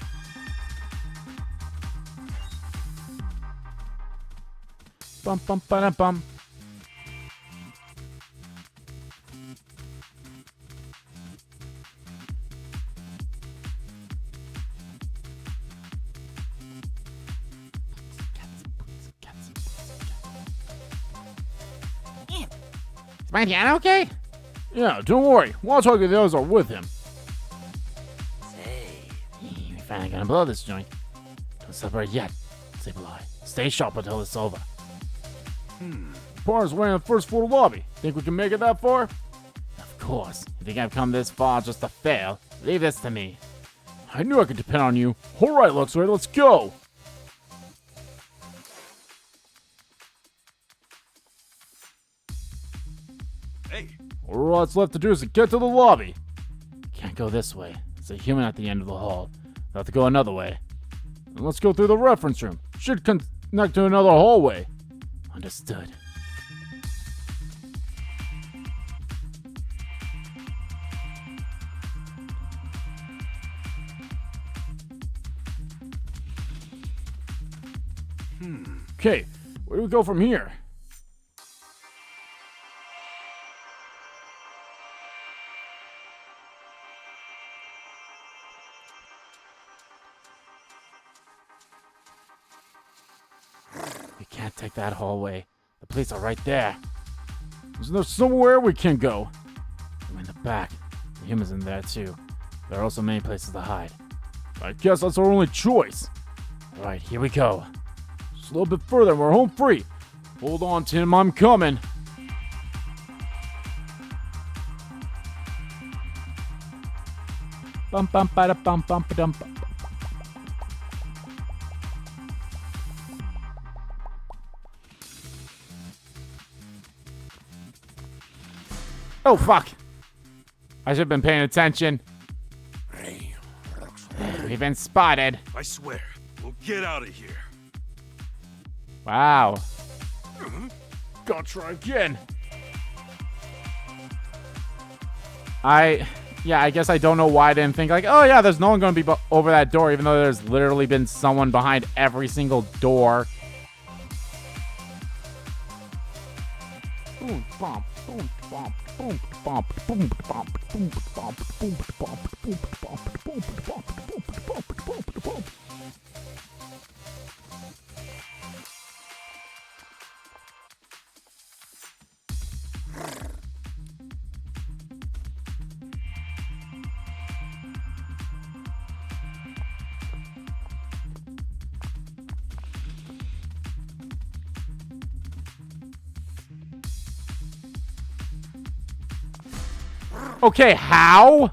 Bum bum ba bum. Is my piano okay? Yeah, don't worry. While talking, the others are with him. We finally gonna blow this joint. Don't separate yet. Sableye. Stay sharp until it's over. Par's waiting on the first floor lobby. Think we can make it that far? Of course. You think I've come this far just to fail? Leave this to me. I knew I could depend on you. Alright, Luxray, let's go! Hey, All that's left to do is to get to the lobby. Can't go this way. There's a human at the end of the hall. We'll have to go another way. And let's go through the reference room. Should connect to another hallway. Understood. Okay, where do we go from here? We can't take that hallway. The police are right there. Isn't there somewhere we can go? I'm in the back. The humans in there too. There are also many places to hide. I guess that's our only choice. Alright, here we go. Just a little bit further and we're home free. Hold on, Tim, I'm coming. Bum bum ba da bum bum ba dum bum. Oh fuck! I should have been paying attention. We've been spotted. I swear, we'll get out of here. Wow. Gotta try again. I guess I don't know why I didn't think like, oh yeah, there's no one going to be over that door, even though there's literally been someone behind every single door. Boom, bump, boom, bump, boom, bump, boom, bump, boom, bump, boom, bump, boom, bump, boom, bump, boom, bump. Okay, how?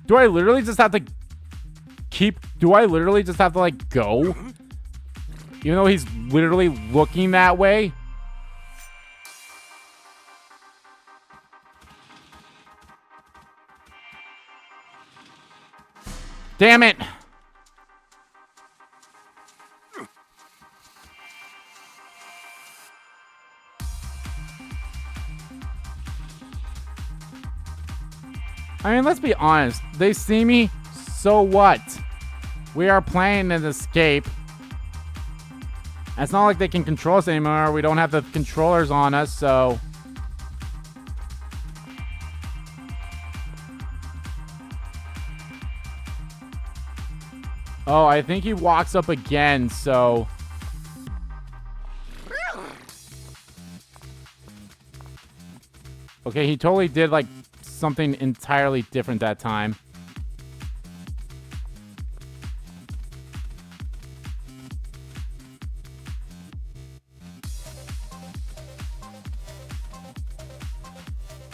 Do I literally just have to like go? Even though he's literally looking that way? Damn it! I mean, let's be honest. They see me, so what? We are playing an escape. It's not like they can control us anymore. We don't have the controllers on us, so... Oh, I think he walks up again, so... Okay, he totally did, like, something entirely different that time.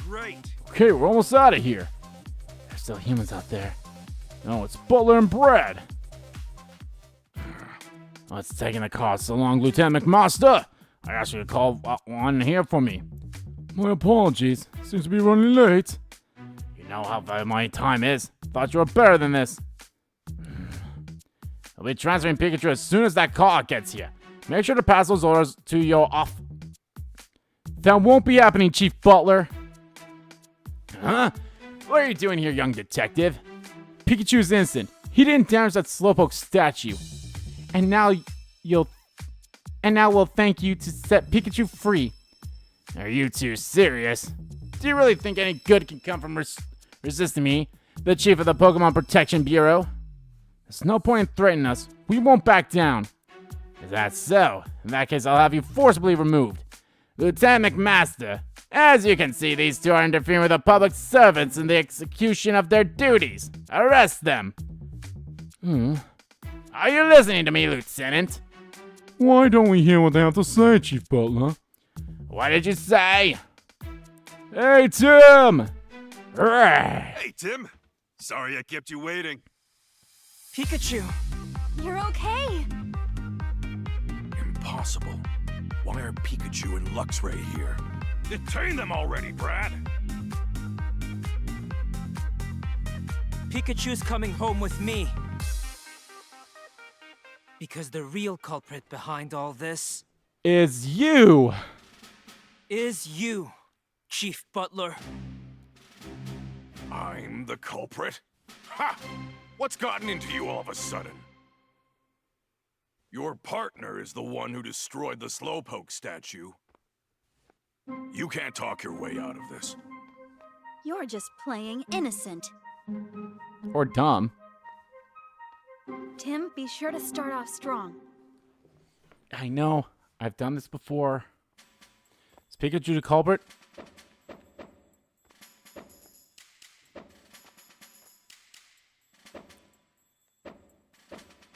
Great. Okay, we're almost out of here. There's still humans out there. No, it's Butler and Brad. Oh, it's taking the call so long, Lieutenant McMaster. I asked you to call one here for me. My apologies. Seems to be running late. You know how valuable my time is. Thought you were better than this. I'll be transferring Pikachu as soon as that call gets here. Make sure to pass those orders to your off. That won't be happening, Chief Butler. Huh? What are you doing here, young detective? Pikachu's innocent. He didn't damage that Slowpoke statue. And now we'll thank you to set Pikachu free. Are you too serious? Do you really think any good can come from resisting me, the chief of the Pokemon Protection Bureau? There's no point in threatening us. We won't back down. Is that so? In that case, I'll have you forcibly removed. Lieutenant McMaster, as you can see, these two are interfering with the public servants in the execution of their duties. Arrest them. Are you listening to me, Lieutenant? Why don't we hear what they have to say, Chief Butler? What did you say? Hey, Tim! Hey, Tim. Sorry I kept you waiting. Pikachu! You're okay. Impossible. Why are Pikachu and Luxray here? Detain them already, Brad! Pikachu's coming home with me. Because the real culprit behind all this Is you! is you, Chief Butler. I'm the culprit? Ha! What's gotten into you all of a sudden? Your partner is the one who destroyed the Slowpoke statue. You can't talk your way out of this. You're just playing innocent. Or dumb. Tim, be sure to start off strong. I know. I've done this before. Is Pikachu the culprit?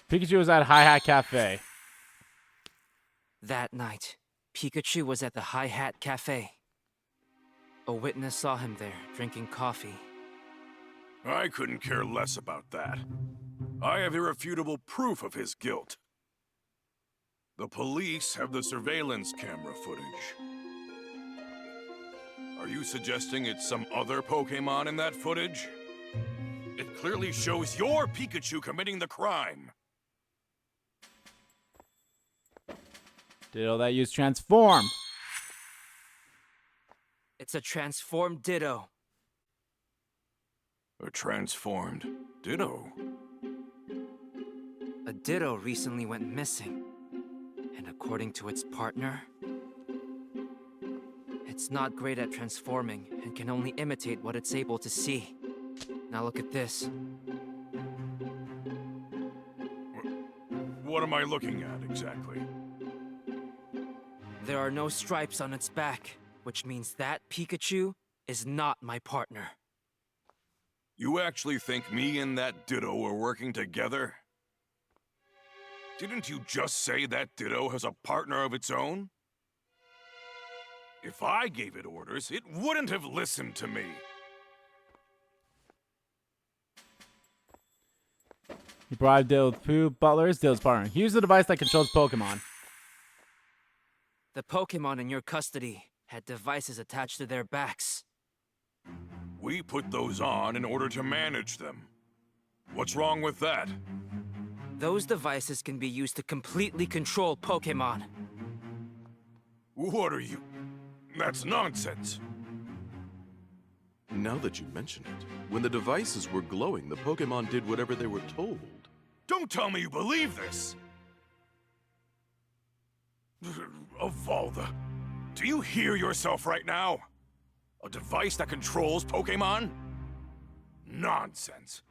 Pikachu was at Hi-Hat Cafe. That night, Pikachu was at the Hi-Hat Cafe. A witness saw him there, drinking coffee. I couldn't care less about that. I have irrefutable proof of his guilt. The police have the surveillance camera footage. Are you suggesting it's some other Pokémon in that footage? It clearly shows your Pikachu committing the crime. Ditto that used Transform. It's a transformed Ditto. A transformed Ditto. A Ditto recently went missing. And according to its partner, it's not great at transforming and can only imitate what it's able to see. Now look at this. What am I looking at exactly? There are no stripes on its back, which means that Pikachu is not my partner. You actually think me and that Ditto are working together? Didn't you just say that Ditto has a partner of its own? If I gave it orders, it wouldn't have listened to me. He bribed Ditto with Pooh Butler as Ditto's partner. He used the device that controls Pokemon. The Pokemon in your custody had devices attached to their backs. We put those on in order to manage them. What's wrong with that? Those devices can be used to completely control Pokemon. What are you? That's nonsense. Now that you mention it, when the devices were glowing, the Pokémon did whatever they were told. Don't tell me you believe this! Evolva, do you hear yourself right now? A device that controls Pokémon? Nonsense.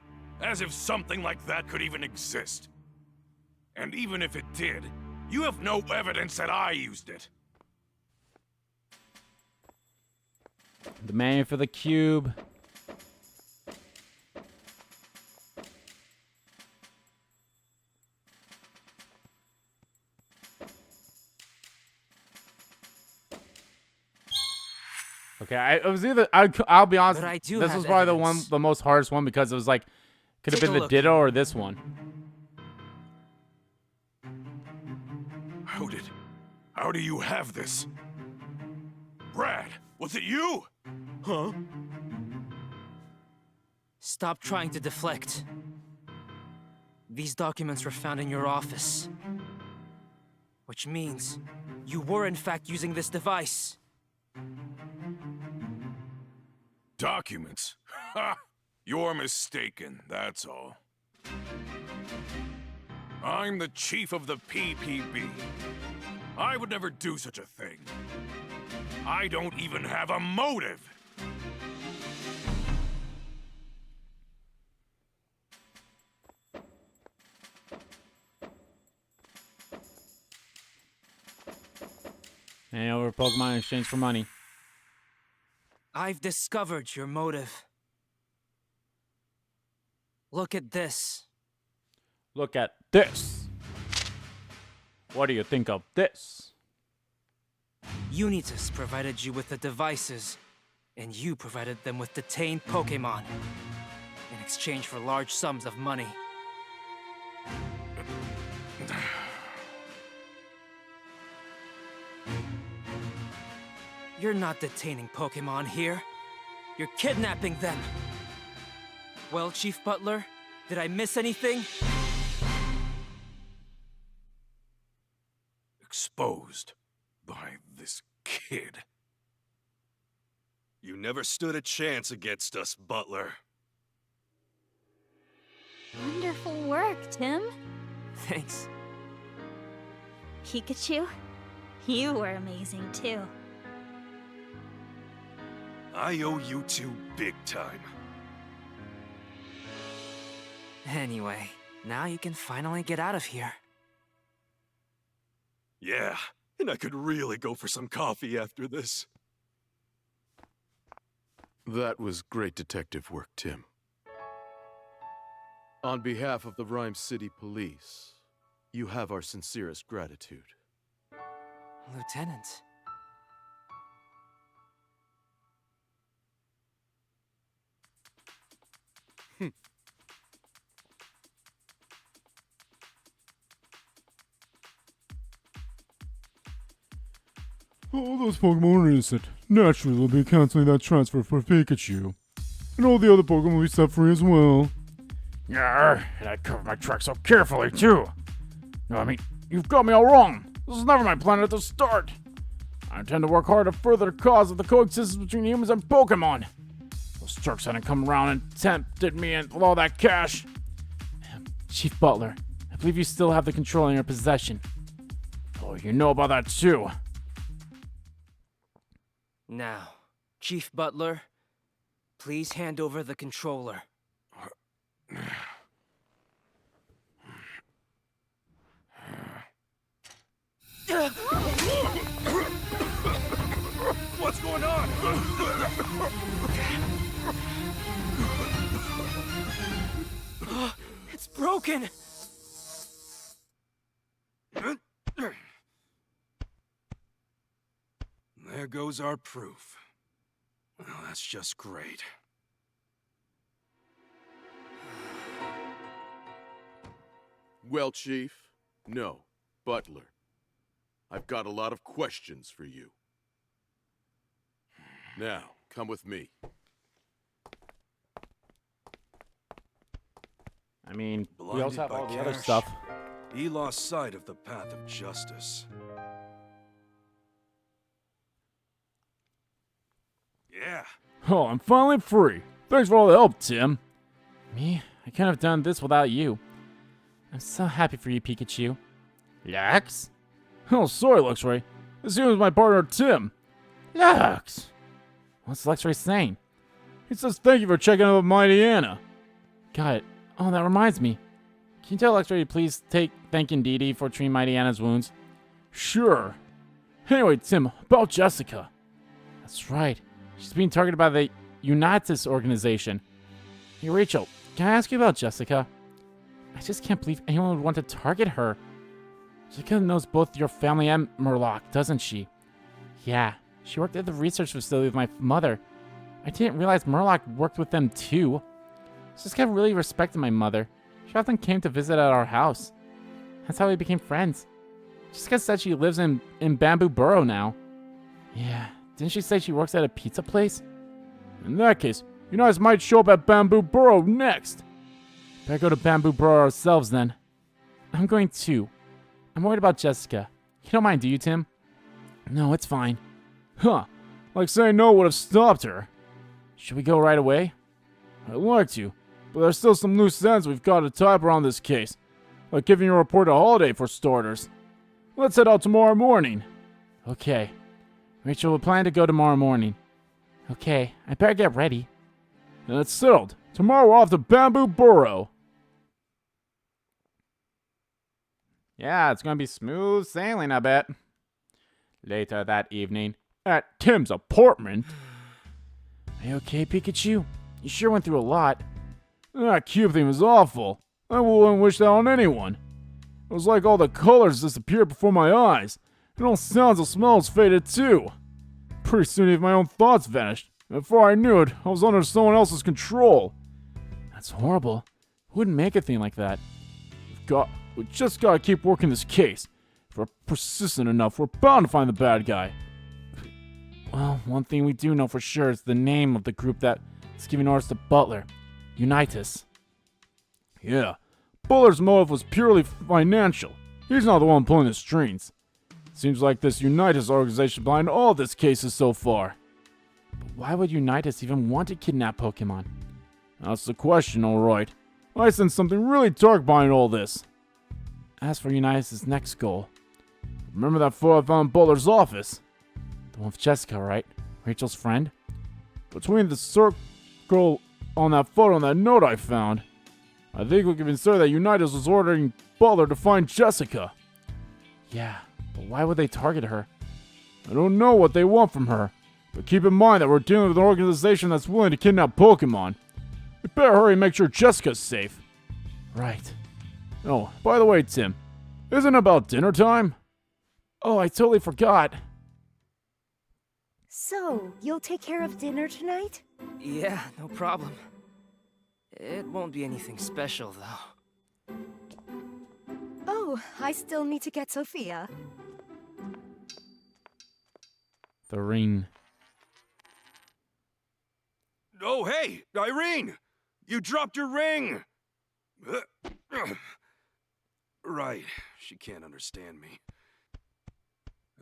As if something like that could even exist. And even if it did, you have no evidence that I used it. The manual for the cube. Okay, it was either I'll be honest. But I do This have was probably evidence. the most hardest one because it was like could have Take a been the look. Ditto or this one. How do you have this? Brad, was it you? Huh? Stop trying to deflect. These documents were found in your office. Which means you were in fact using this device. Documents? Ha! You're mistaken, that's all. I'm the chief of the PPB. I would never do such a thing. I don't even have a motive. Hand over Pokemon in exchange for money. I've discovered your motive. Look at this. Look at this. What do you think of this? Unitas provided you with the devices, and you provided them with detained Pokémon in exchange for large sums of money. You're not detaining Pokémon here. You're kidnapping them. Well, Chief Butler, did I miss anything? Exposed by this kid. You never stood a chance against us, Butler. Wonderful work, Tim. Thanks. Pikachu, you were amazing too. I owe you two big time. Anyway, now you can finally get out of here. Yeah, and I could really go for some coffee after this. That was great detective work, Tim. On behalf of the Ryme City Police, you have our sincerest gratitude. Lieutenant. All those Pokemon are innocent. Naturally, they'll be canceling that transfer for Pikachu. And all the other Pokemon will be set free as well. Yeah, and I covered my tracks so carefully, too. No, I mean, you've got me all wrong. This was never my plan at the start. I intend to work hard to further the cause of the coexistence between humans and Pokemon. Those jerks hadn't come around and tempted me and all that cash. Chief Butler, I believe you still have the control in your possession. Oh, you know about that, too. Now, Chief Butler, please hand over the controller. What's going on? It's broken! There goes our proof. Well, that's just great. Well, Chief, no, Butler. I've got a lot of questions for you. Now, come with me. I mean, we Blinded also have by all the other cash, stuff. He lost sight of the path of justice. Yeah. Oh, I'm finally free. Thanks for all the help, Tim. Me? I couldn't have done this without you. I'm so happy for you, Pikachu. Lex? Oh, sorry, Luxray. This here was my partner, Tim. Lux! What's Luxray saying? He says thank you for checking out Mighty Anna. Got it. Oh, that reminds me. Can you tell Luxray to please thank Dee for treating Mighty Anna's wounds? Sure. Anyway, Tim, about Jessica. That's right. She's being targeted by the Unitas organization. Hey, Rachel, can I ask you about Jessica? I just can't believe anyone would want to target her. Jessica knows both your family and Murloc, doesn't she? Yeah, she worked at the research facility with my mother. I didn't realize Murloc worked with them too. Jessica really respected my mother. She often came to visit at our house. That's how we became friends. Jessica said she lives in Bamboo Burrow now. Yeah, didn't she say she works at a pizza place? In that case, you guys might show up at Bamboo Burrow next. Better go to Bamboo Burrow ourselves then. I'm going too. I'm worried about Jessica. You don't mind, do you, Tim? No, it's fine. Huh. Like saying no would have stopped her. Should we go right away? I'd like to, but there's still some loose ends we've got to tie up around this case. Like giving your report a holiday for starters. Let's head out tomorrow morning. Okay. Rachel, we'll plan to go tomorrow morning. Okay, I better get ready. And it's settled. Tomorrow we're off to Bamboo Burrow. Yeah, it's gonna be smooth sailing, I bet. Later that evening. At Tim's apartment. Are you okay, Pikachu? You sure went through a lot. That cube theme was awful. I wouldn't wish that on anyone. It was like all the colors disappeared before my eyes. And all sounds and smells faded too. Pretty soon even my own thoughts vanished. And before I knew it, I was under someone else's control. That's horrible. Who wouldn't make a thing like that? We just gotta keep working this case. If we're persistent enough, we're bound to find the bad guy. Well, one thing we do know for sure is the name of the group that's giving orders to Butler. Unitas. Yeah, Butler's motive was purely financial. He's not the one pulling the strings. Seems like this Unitas organization behind all this cases so far. But why would Unitas even want to kidnap Pokemon? That's the question, alright. I sense something really dark behind all this. As for Unitas' next goal, remember that photo I found in Butler's office? The one with Jessica, right? Rachel's friend? Between the circle on that photo and that note I found, I think we can infer that Unitas was ordering Butler to find Jessica. Yeah, but why would they target her? I don't know what they want from her, but keep in mind that we're dealing with an organization that's willing to kidnap Pokemon. We better hurry and make sure Jessica's safe. Right. Oh, by the way, Tim, isn't it about dinner time? Oh, I totally forgot. So, you'll take care of dinner tonight? Yeah, no problem. It won't be anything special, though. Oh, I still need to get Sophia. The ring. Oh, hey, Irene! You dropped your ring! Right, she can't understand me.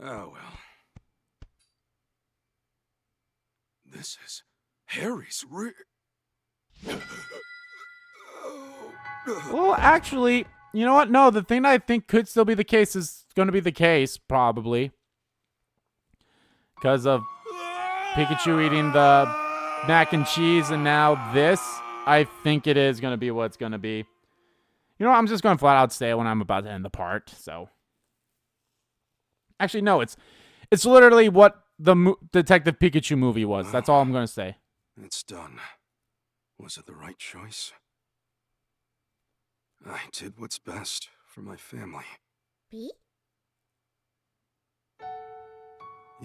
Oh, well. This is Harry's ring. Well, actually, you know what? No, the thing I think could still be the case is going to be the case, probably. Because of Pikachu eating the mac and cheese and now this. I think it is going to be what's going to be. You know what? I'm just going to flat out say it when I'm about to end the part, so. Actually, no, it's literally what the Detective Pikachu movie was. That's all I'm going to say. It's done. Was it the right choice? I did what's best for my family. B?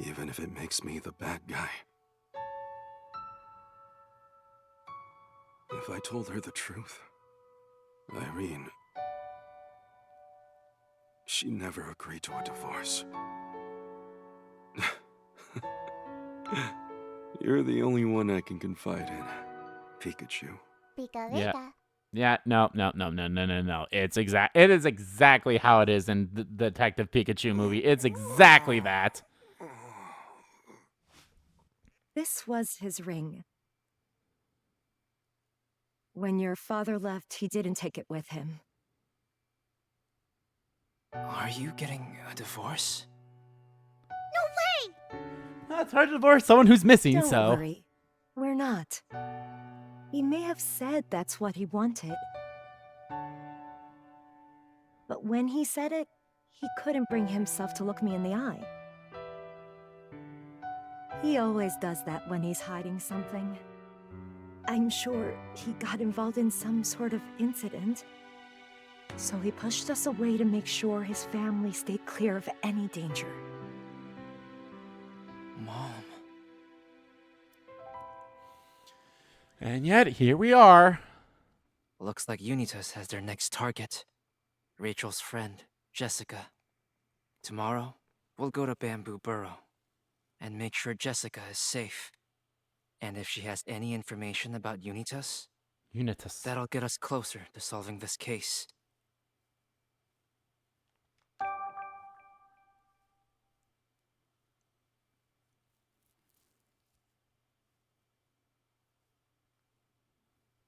Even if it makes me the bad guy. If I told her the truth, Irene, she never agreed to a divorce. You're the only one I can confide in, Pikachu. Yeah. Yeah, no. It is exactly how it is in the Detective Pikachu movie. It's exactly that. This was his ring. When your father left, he didn't take it with him. Are you getting a divorce? It's hard to divorce someone who's missing, Don't so. worry. We're not. He may have said that's what he wanted. But when he said it, he couldn't bring himself to look me in the eye. He always does that when he's hiding something. I'm sure he got involved in some sort of incident. So he pushed us away to make sure his family stayed clear of any danger. Mom. And yet, here we are. Looks like Unitas has their next target. Rachel's friend, Jessica. Tomorrow, we'll go to Bamboo Burrow and make sure Jessica is safe. And if she has any information about Unitas, Unitas. That'll get us closer to solving this case.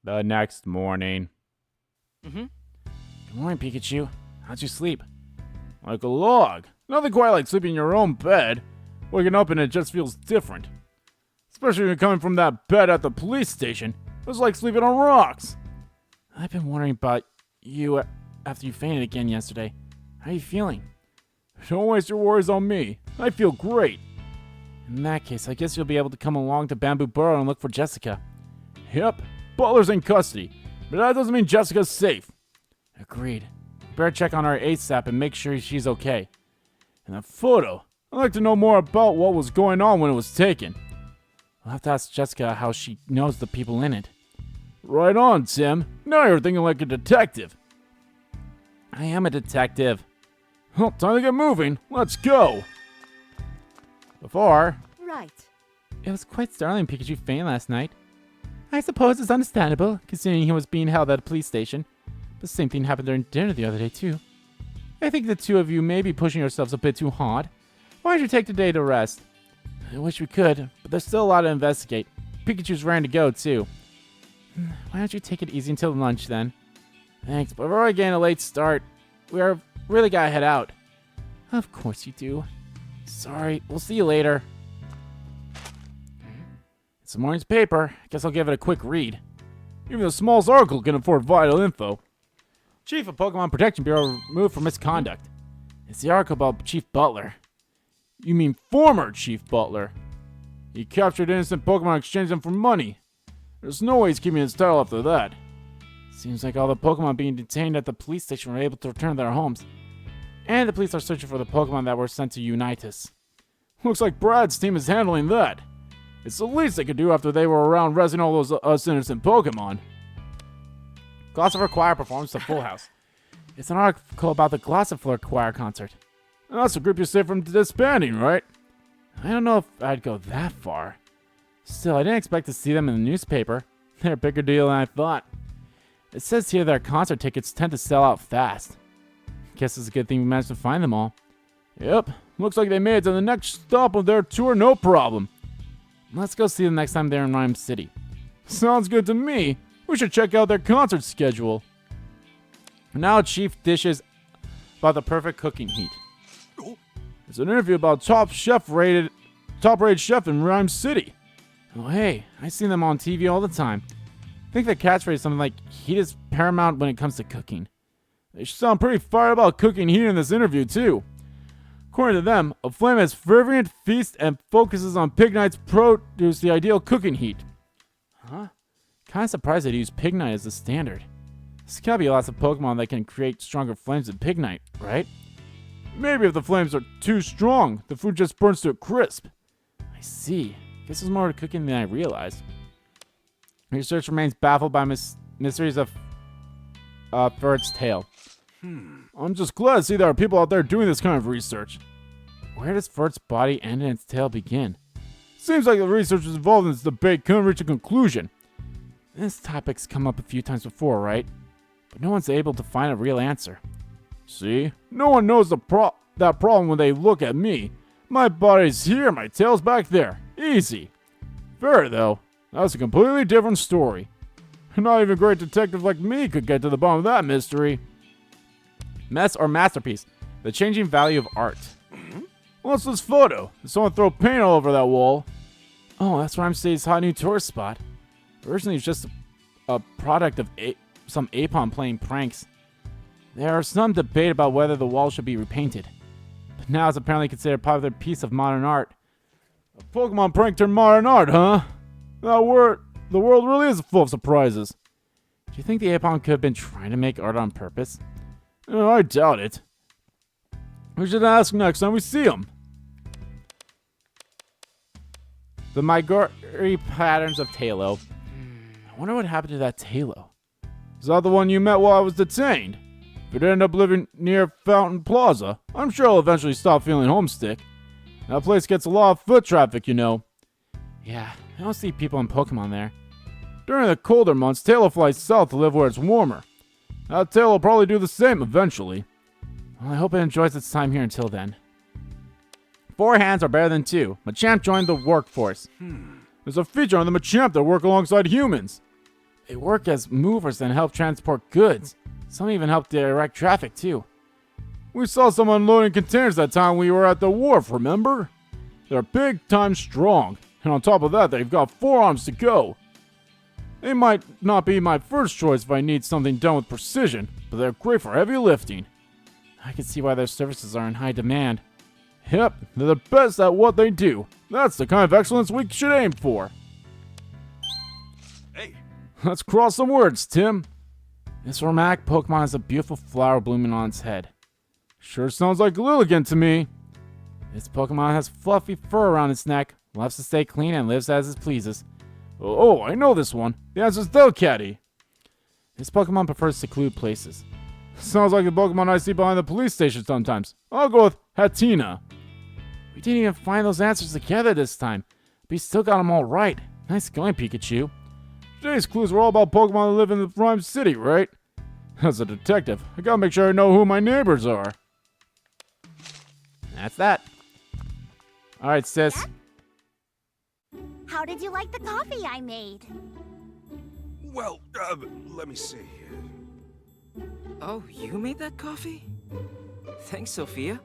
The next morning. Mm-hmm. Good morning, Pikachu. How'd you sleep? Like a log. Nothing quite like sleeping in your own bed. Waking up and it just feels different. Especially when you're coming from that bed at the police station. It was like sleeping on rocks. I've been wondering about you after you fainted again yesterday. How are you feeling? Don't waste your worries on me. I feel great. In that case, I guess you'll be able to come along to Bamboo Burrow and look for Jessica. Yep, Butler's in custody, but that doesn't mean Jessica's safe. Agreed. Better check on her ASAP and make sure she's okay. And that photo, I'd like to know more about what was going on when it was taken. I'll have to ask Jessica how she knows the people in it. Right on, Tim. Now you're thinking like a detective. I am a detective. Well, time to get moving. Let's go. Before, Right. It was quite startling Pikachu fainted last night. I suppose it's understandable, considering he was being held at a police station. The same thing happened during dinner the other day, too. I think the two of you may be pushing yourselves a bit too hard. Why don't you take the day to rest? I wish we could, but there's still a lot to investigate. Pikachu's raring to go, too. Why don't you take it easy until lunch, then? Thanks, but we're already getting a late start. We're really gotta head out. Of course you do. Sorry, we'll see you later. It's the morning's paper. I guess I'll give it a quick read. Even the smallest article can afford vital info. Chief of Pokemon Protection Bureau removed for misconduct. It's the article about Chief Butler. You mean former Chief Butler. He captured innocent Pokemon and exchanged them for money. There's no way he's keeping his title after that. Seems like all the Pokemon being detained at the police station were able to return to their homes. And the police are searching for the Pokemon that were sent to Unitas. Looks like Brad's team is handling that. It's the least they could do after they were around rescuing all those us innocent Pokemon. Glossifleur Choir performs the Full House. It's an article about the Glossifleur Choir concert. That's a group you saved from disbanding, right? I don't know if I'd go that far. Still, I didn't expect to see them in the newspaper. They're a bigger deal than I thought. It says here their concert tickets tend to sell out fast. Guess it's a good thing we managed to find them all. Yep, looks like they made it to the next stop of their tour, no problem. Let's go see them next time they're in Ryme City. Sounds good to me. We should check out their concert schedule. Now Chief dishes about the perfect cooking heat. It's an interview about top-rated chef in Ryme City. Oh hey, I see them on TV all the time. I think their catchphrase is something like, heat is paramount when it comes to cooking. They sound pretty fired about cooking heat in this interview too. According to them, a flame has fervent feast and focuses on Pignite's produce the ideal cooking heat. Huh? Kinda surprised they'd use Pignite as the standard. There's gotta be lots of Pokemon that can create stronger flames than Pignite, right? Maybe if the flames are too strong, the food just burns to a crisp. I see. Guess there's more to cooking than I realized. Research remains baffled by mysteries of Ferret's tail. I'm just glad to see there are people out there doing this kind of research. Where does Ferret's body end and its tail begin? Seems like the researchers involved in this debate couldn't reach a conclusion. This topic's come up a few times before, right? But no one's able to find a real answer. See? No one knows that problem when they look at me. My body's here, my tail's back there. Easy. Fair, though. That's a completely different story. Not even a great detective like me could get to the bottom of that mystery. Mess or masterpiece? The changing value of art. What's this photo? Did someone throw paint all over that wall? Oh, that's Ryme City's hot new tourist spot. Originally, it was just a product of some Apon playing pranks. There are some debate about whether the wall should be repainted. But now it's apparently considered a popular piece of modern art. A Pokemon prank turned modern art, huh? The world really is full of surprises. Do you think the Apon could have been trying to make art on purpose? I doubt it. We should ask next time we see him. The migratory patterns of Tailo. I wonder what happened to that Tailo. Is that the one you met while I was detained? If it ended up living near Fountain Plaza, I'm sure I'll eventually stop feeling homesick. That place gets a lot of foot traffic, you know. Yeah, I don't see people in Pokemon there. During the colder months, tail will fly south to live where it's warmer. That tail will probably do the same eventually. Well, I hope it enjoys its time here until then. 4 hands are better than 2. Machamp joined the workforce. There's a feature on the Machamp that work alongside humans. They work as movers and help transport goods. Some even help direct traffic, too. We saw some unloading containers that time we were at the wharf, remember? They're big time strong, and on top of that, they've got 4 arms to go. They might not be my first choice if I need something done with precision, but they're great for heavy lifting. I can see why their services are in high demand. Yep, they're the best at what they do. That's the kind of excellence we should aim for. Hey, Let's cross some words, Tim. This romantic Pokemon has a beautiful flower blooming on its head. Sure sounds like Lilligant to me. This Pokemon has fluffy fur around its neck, loves to stay clean, and lives as it pleases. Oh, I know this one. The answer's Delcatty. This Pokemon prefers secluded places. Sounds like the Pokemon I see behind the police station sometimes. I'll go with Hatina. We didn't even find those answers together this time, but you still got them all right. Nice going, Pikachu. Today's clues were all about Pokemon that live in the Ryme City, right? As a detective, I gotta make sure I know who my neighbors are. That's that. All right, sis. How did you like the coffee I made? Well, let me see. Oh, you made that coffee? Thanks, Sophia.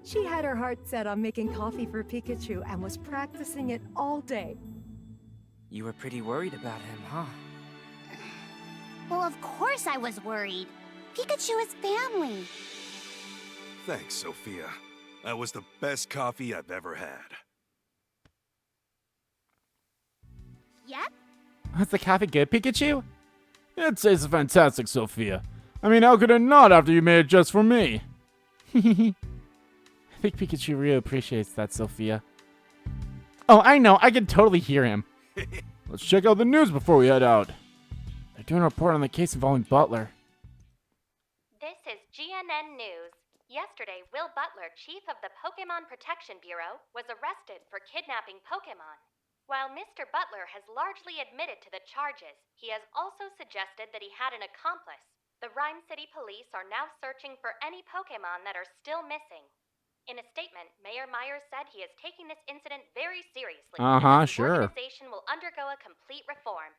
She had her heart set on making coffee for Pikachu and was practicing it all day. You were pretty worried about him, huh? Well, of course I was worried. Pikachu is family. Thanks, Sophia. That was the best coffee I've ever had. Yep. Was the coffee good, Pikachu? It tastes fantastic, Sophia. I mean, how could it not after you made it just for me? I think Pikachu really appreciates that, Sophia. Oh, I know. I can totally hear him. Let's check out the news before we head out. They're doing a report on the case involving Butler. This is GNN News. Yesterday, Will Butler, chief of the Pokémon Protection Bureau, was arrested for kidnapping Pokémon. While Mr. Butler has largely admitted to the charges, he has also suggested that he had an accomplice. The Ryme City police are now searching for any Pokémon that are still missing. In a statement, Mayor Myers said he is taking this incident very seriously. Sure. The organization will undergo a complete reform.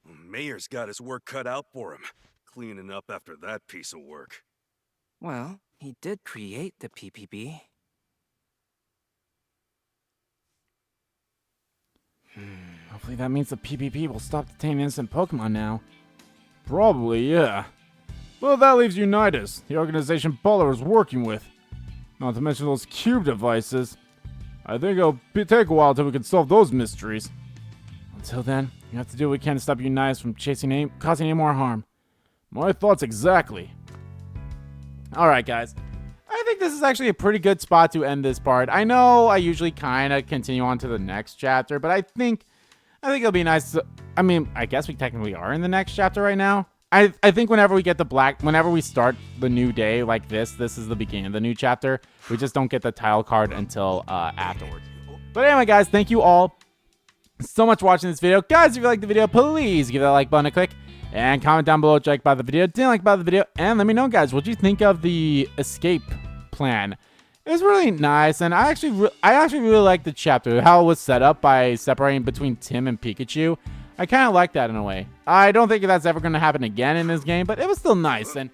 Mayor's got his work cut out for him, cleaning up after that piece of work. Well, he did create the PPB. Hopefully that means the PPP will stop detaining innocent Pokemon now. Probably, yeah. Well, that leaves Unitas, the organization Butler is working with. Not to mention those cube devices. I think it'll take a while till we can solve those mysteries. Until then, you have to do what we can to stop Unitas from causing any more harm. My thoughts exactly. Alright, guys. I think this is actually a pretty good spot to end this part. I know I usually kind of continue on to the next chapter, but I think it'll be nice to... I mean, I guess we technically are in the next chapter right now. I think whenever we start the new day like this is the beginning of the new chapter. We just don't get the title card until afterwards. But anyway, guys, thank you all so much for watching this video. Guys, if you liked the video, please give that like button a click. And comment down below what you like about the video, didn't like about the video. And let me know, guys, what you think of the escape plan. It was really nice, and I actually really liked the chapter, how it was set up by separating between Tim and Pikachu. I kind of like that in a way. I don't think that's ever going to happen again in this game, but it was still nice. And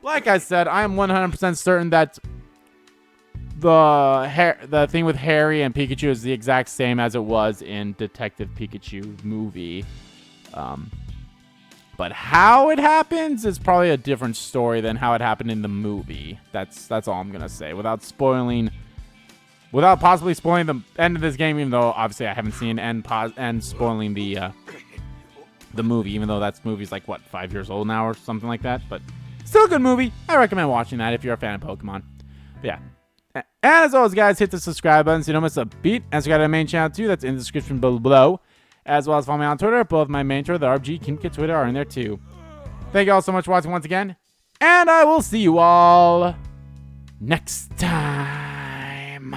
like I said, I am 100% certain that the thing with Harry and Pikachu is the exact same as it was in Detective Pikachu movie. But how it happens is probably a different story than how it happened in the movie. That's all I'm gonna say without possibly spoiling the end of this game. Even though obviously I haven't seen and spoiling the movie, even though that movie's like what 5 years old now or something like that. But still a good movie. I recommend watching that if you're a fan of Pokemon. But yeah. And as always, guys, hit the subscribe button so you don't miss a beat. And subscribe to the main channel too. That's in the description below. As well as follow me on Twitter. Both my main Twitter, the RBG Kid Twitter, are in there too. Thank you all so much for watching once again. And I will see you all next time.